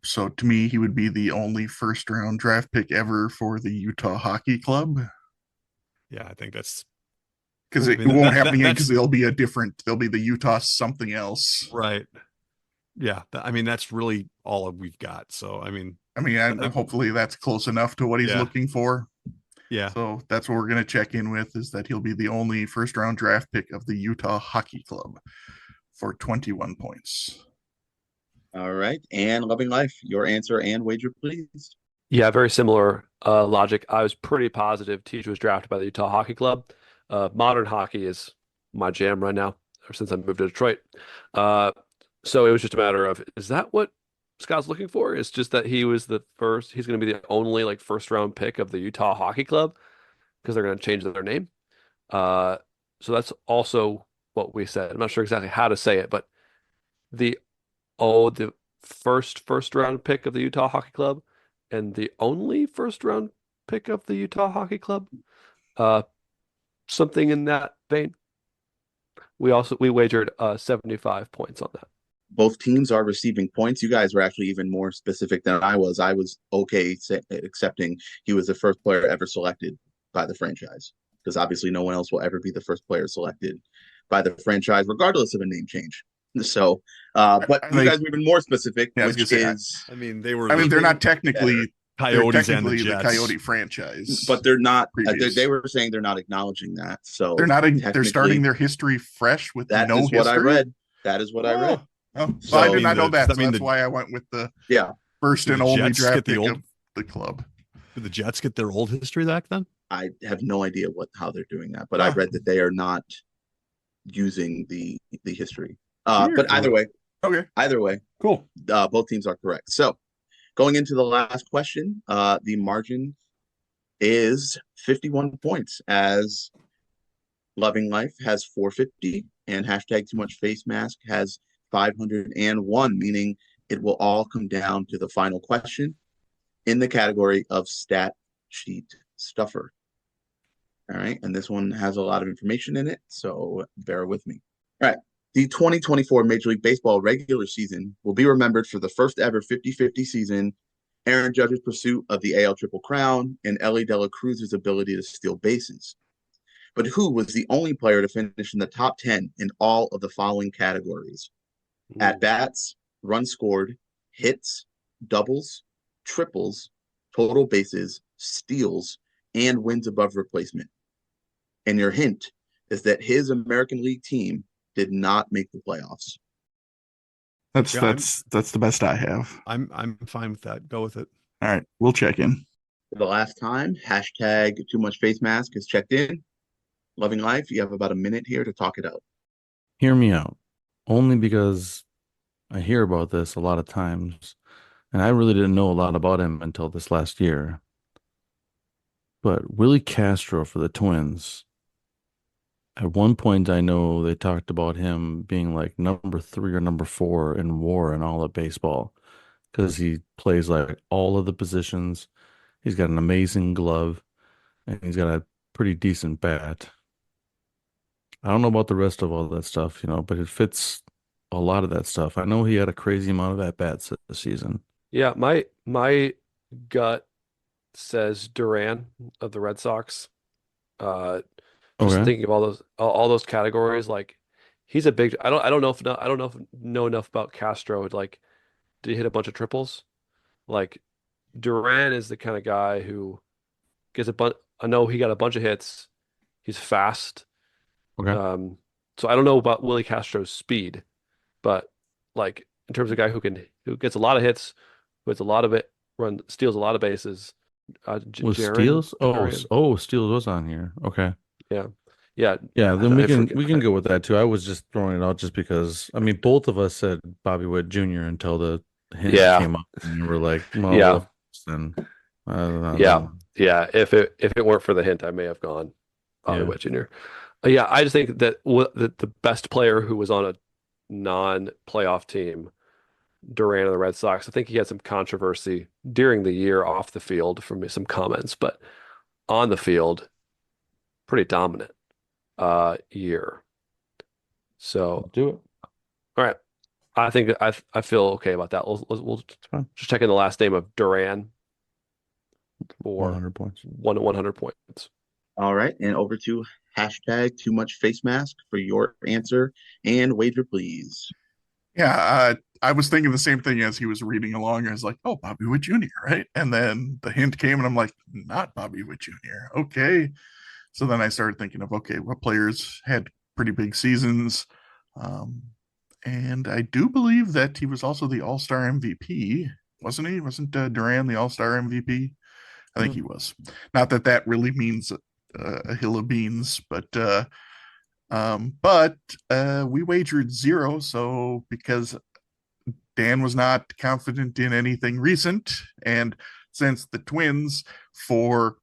[SPEAKER 4] So to me, he would be the only first round draft pick ever for the Utah Hockey Club.
[SPEAKER 5] Yeah, I think that's
[SPEAKER 4] because it won't happen again because they'll be the Utah something else.
[SPEAKER 5] Right. Yeah. I mean, that's really all we've got. So, I mean,
[SPEAKER 4] hopefully that's close enough to what he's looking for.
[SPEAKER 5] Yeah.
[SPEAKER 4] So that's what we're going to check in with, is that he'll be the only first round draft pick of the Utah Hockey Club for 21 points.
[SPEAKER 2] All right. And Loving Life, your answer and wager, please.
[SPEAKER 3] Yeah, very similar logic. I was pretty positive Tej was drafted by the Utah Hockey Club. Modern hockey is my jam right now, ever since I moved to Detroit. So it was just a matter of, is that what Scott's looking for? It's just that he was the first, he's going to be the only first round pick of the Utah Hockey Club because they're going to change their name. So that's also what we said. I'm not sure exactly how to say it, but the first round pick of the Utah Hockey Club and the only first round pick of the Utah Hockey Club. Something in that vein. We wagered 75 points on that.
[SPEAKER 2] Both teams are receiving points. You guys were actually even more specific than I was. I was okay accepting he was the first player ever selected by the franchise, because obviously no one else will ever be the first player selected by the franchise, regardless of a name change. So, but you guys were even more specific, which is,
[SPEAKER 5] I mean,
[SPEAKER 4] they're not technically
[SPEAKER 5] Coyotes and the
[SPEAKER 4] Jets. The Coyote franchise,
[SPEAKER 2] but they're not. They were saying they're not acknowledging that. So
[SPEAKER 4] they're not. They're starting their history fresh with no history.
[SPEAKER 2] What I read. That is what I read.
[SPEAKER 4] Oh, so I did not know that. So that's why I went with the first and only draft pick of the club.
[SPEAKER 5] Did the Jets get their old history back then?
[SPEAKER 2] I have no idea how they're doing that, but I read that they are not using the history. But either way,
[SPEAKER 4] cool.
[SPEAKER 2] Both teams are correct. So going into the last question, the margin is 51 points as Loving Life has 450 and hashtag Too Much Face Mask has 501, meaning it will all come down to the final question in the category of stat sheet stuffer. All right. And this one has a lot of information in it, so bear with me. All right. The 2024 Major League Baseball regular season will be remembered for the first ever 50-50 season, Aaron Judge's pursuit of the AL Triple Crown, and Ellie De La Cruz's ability to steal bases. But who was the only player to finish in the top 10 in all of the following categories? At-bats, runs scored, hits, doubles, triples, total bases, steals, and wins above replacement. And your hint is that his American League team did not make the playoffs.
[SPEAKER 4] That's the best I have.
[SPEAKER 5] I'm fine with that. Go with it.
[SPEAKER 4] All right, we'll check in.
[SPEAKER 2] For the last time, hashtag too much face mask is checked in. Loving life, you have about a minute here to talk it out.
[SPEAKER 1] Hear me out. Only because I hear about this a lot of times, and I really didn't know a lot about him until this last year. But Willie Castro for the Twins, at one point I know they talked about him being like number 3 or number 4 in WAR in all of baseball because he plays like all of the positions. He's got an amazing glove and he's got a pretty decent bat. I don't know about the rest of all that stuff, but it fits a lot of that stuff. I know he had a crazy amount of at bats this season.
[SPEAKER 3] Yeah, my gut says Duran of the Red Sox. Uh, just
[SPEAKER 1] Okay.
[SPEAKER 3] thinking of all those categories, like he's a big. I don't know if know enough about Castro. Like, did he hit a bunch of triples? Like Duran is the kind of guy who gets a bunch. I know he got a bunch of hits. He's fast.
[SPEAKER 1] Okay.
[SPEAKER 3] So I don't know about Willie Castro's speed, but like in terms of a guy who gets a lot of hits, who hits a lot of it, steals a lot of bases.
[SPEAKER 1] Was
[SPEAKER 3] Jaron
[SPEAKER 1] Steels?
[SPEAKER 3] Duran.
[SPEAKER 1] Steels was on here. Okay.
[SPEAKER 3] Yeah, yeah.
[SPEAKER 1] Yeah, then we
[SPEAKER 3] I
[SPEAKER 1] can
[SPEAKER 3] forget.
[SPEAKER 1] we can go with that too. I was just throwing it out just because I mean both of us said Bobby Witt Jr. until the hint
[SPEAKER 3] Yeah,
[SPEAKER 1] came up and we were like, well, what
[SPEAKER 3] yeah,
[SPEAKER 1] if then
[SPEAKER 3] yeah,
[SPEAKER 1] then
[SPEAKER 3] yeah. If it weren't for the hint, I may have gone Bobby
[SPEAKER 1] yeah.
[SPEAKER 3] Witt Jr. Yeah, I just think that the best player who was on a non-playoff team, Duran of the Red Sox, I think he had some controversy during the year off the field from some comments, but on the field, pretty dominant year. So,
[SPEAKER 1] Do it.
[SPEAKER 3] all right, I think I feel okay about that. We'll
[SPEAKER 1] It's fine.
[SPEAKER 3] just check in the last name of Duran for
[SPEAKER 1] 100 points.
[SPEAKER 3] 100 points.
[SPEAKER 2] All right, and over to hashtag too much face mask for your answer and wager, please.
[SPEAKER 4] Yeah, I was thinking the same thing as he was reading along. I was like, oh, Bobby Witt Jr., right? And then the hint came, and I'm like, not Bobby Witt Jr. Okay. So then I started thinking of, okay, what players had pretty big seasons? Um, and I do believe that he was also the All-Star MVP, wasn't he? Wasn't Duran the All-Star MVP? I think he was. Not that that really means a hill of beans, but we wagered 0. So because Dan was not confident in anything recent, and since the Twins for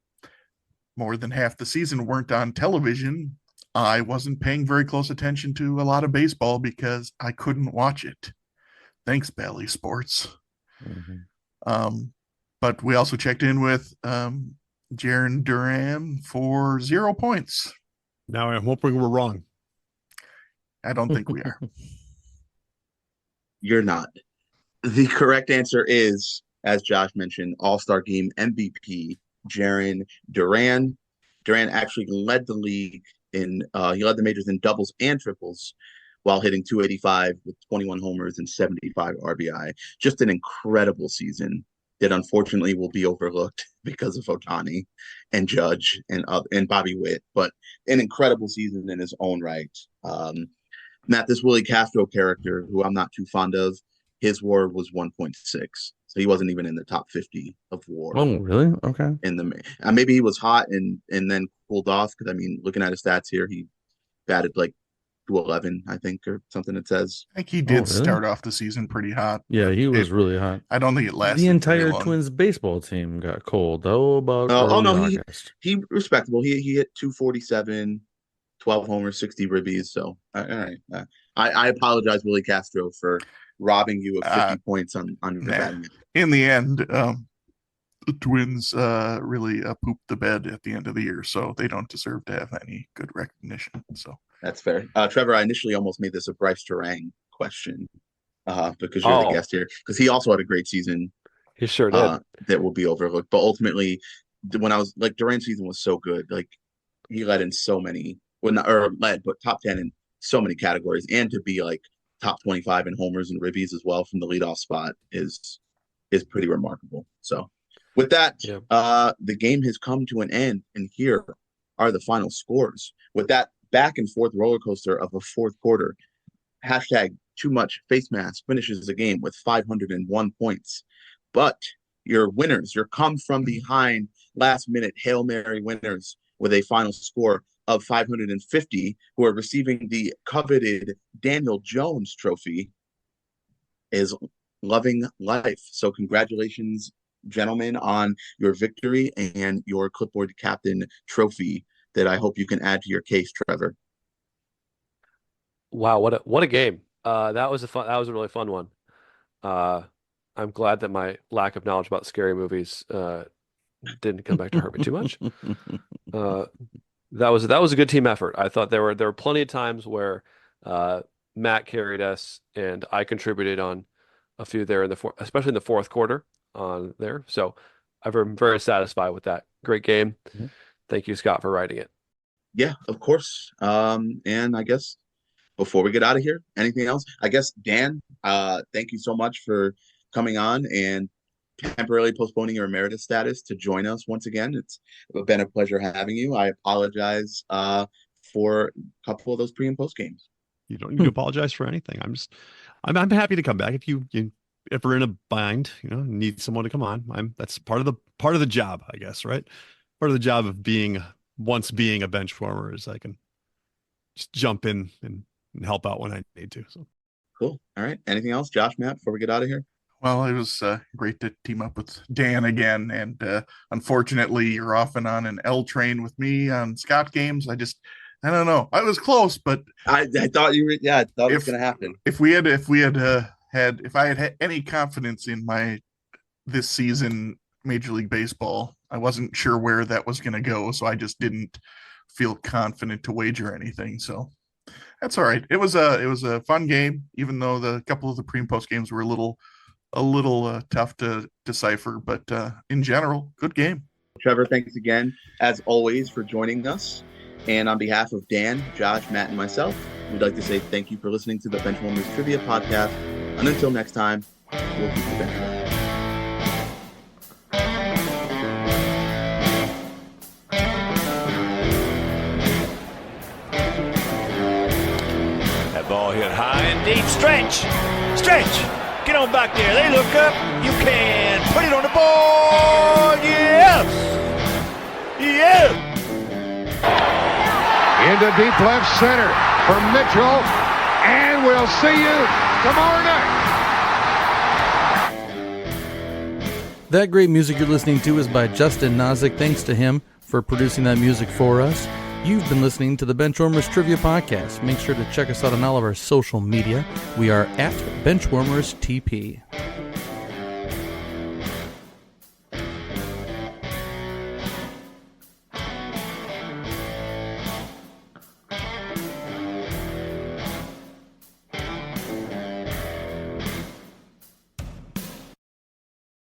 [SPEAKER 4] more than half the season weren't on television, I wasn't paying very close attention to a lot of baseball because I couldn't watch it. Thanks, Bally Sports. But we also checked in with Jaron Duran for 0 points.
[SPEAKER 5] Now I'm hoping we're wrong.
[SPEAKER 4] I don't think we are.
[SPEAKER 2] You're not. The correct answer is, as Josh mentioned, All-Star Game MVP Jaron Duran. Duran actually led the league he led the majors in doubles and triples while hitting 285 with 21 homers and 75 RBI. Just an incredible season that unfortunately will be overlooked because of Ohtani and Judge and Bobby Witt, but an incredible season in his own right. Matt, this Willie Castro character, who I'm not too fond of, his WAR was 1.6, so he wasn't even in the top 50 of WAR.
[SPEAKER 1] Oh, really? Okay.
[SPEAKER 2] Maybe he was hot and then cooled off because I mean, looking at his stats here, he batted like 211, I think, or something. It says.
[SPEAKER 4] I think he did
[SPEAKER 1] really?
[SPEAKER 4] start off the season pretty hot.
[SPEAKER 1] Yeah, he was really hot.
[SPEAKER 4] I don't think it lasted
[SPEAKER 1] The entire
[SPEAKER 4] very long.
[SPEAKER 1] Twins baseball team got cold. About
[SPEAKER 2] Oh no,
[SPEAKER 1] August.
[SPEAKER 2] he respectable. He hit 247, 12 homers, 60 ribbies. So all right, I apologize, Willie Castro, for robbing you of 50 points on your batting.
[SPEAKER 4] In the end, the Twins really pooped the bed at the end of the year, so they don't deserve to have any good recognition. So
[SPEAKER 2] that's fair. Trevor, I initially almost made this a Bryce Terang question because you're the guest here, because he also had a great season.
[SPEAKER 3] He sure did.
[SPEAKER 2] That will be overlooked. But ultimately, when I was like, Duran's season was so good. Like he led in so many, but top 10 in so many categories, and to be like top 25 in homers and ribbies as well from the leadoff spot is pretty remarkable. So with that, the game has come to an end, and here are the final scores. With that back and forth roller coaster of a fourth quarter, hashtag too much face mask finishes the game with 501 points. But your winners, your come from behind last minute Hail Mary winners with a final score of 550, who are receiving the coveted Daniel Jones trophy, is Loving Life. So congratulations, gentlemen, on your victory and your clipboard captain trophy that I hope you can add to your case, Trevor.
[SPEAKER 3] Wow, what a game. That was a really fun one. Uh, I'm glad that my lack of knowledge about scary movies didn't come back to hurt me too much. Uh, that was a good team effort. I thought there were plenty of times where Matt carried us and I contributed on a few there especially in the fourth quarter on there. So I'm very satisfied with that. Great game. Thank you, Scott, for writing it.
[SPEAKER 2] Yeah, of course. And I guess before we get out of here, anything else? I guess, Dan, thank you so much for coming on and temporarily postponing your emeritus status to join us once again. It's been a pleasure having you. I apologize for a couple of those pre and post games.
[SPEAKER 5] You don't need to apologize for anything. I'm happy to come back if we're in a bind, need someone to come on. That's part of the job, I guess, right? Part of the job of being a bench warmer is I can just jump in and help out when I need to. So
[SPEAKER 2] cool. All right. Anything else, Josh, Matt, before we get out of here?
[SPEAKER 4] Well, it was great to team up with Dan again. And unfortunately, you're often on an L train with me on Scott games. I don't know. I was close, but
[SPEAKER 2] I thought you were. Yeah, I thought it was going to happen.
[SPEAKER 4] If I had any confidence in this season Major League Baseball, I wasn't sure where that was going to go, so I just didn't feel confident to wager anything. So that's all right. It was a fun game, even though the couple of the pre and post games were a little tough to decipher, but in general, good game.
[SPEAKER 2] Trevor, thanks again, as always, for joining us. And on behalf of Dan, Josh, Matt, and myself, we'd like to say thank you for listening to the Benchwarmers Trivia Podcast. And until next time, we'll keep the bench warm.
[SPEAKER 7] That ball hit high and deep. Stretch! Get on back there. They look up. You can put it on the board. Yes!
[SPEAKER 8] Into deep left center for Mitchell, and we'll see you tomorrow night.
[SPEAKER 1] That great music you're listening to is by Justin Nozick. Thanks to him for producing that music for us. You've been listening to the Benchwarmers Trivia Podcast. Make sure to check us out on all of our social media. We are at Benchwarmers TP.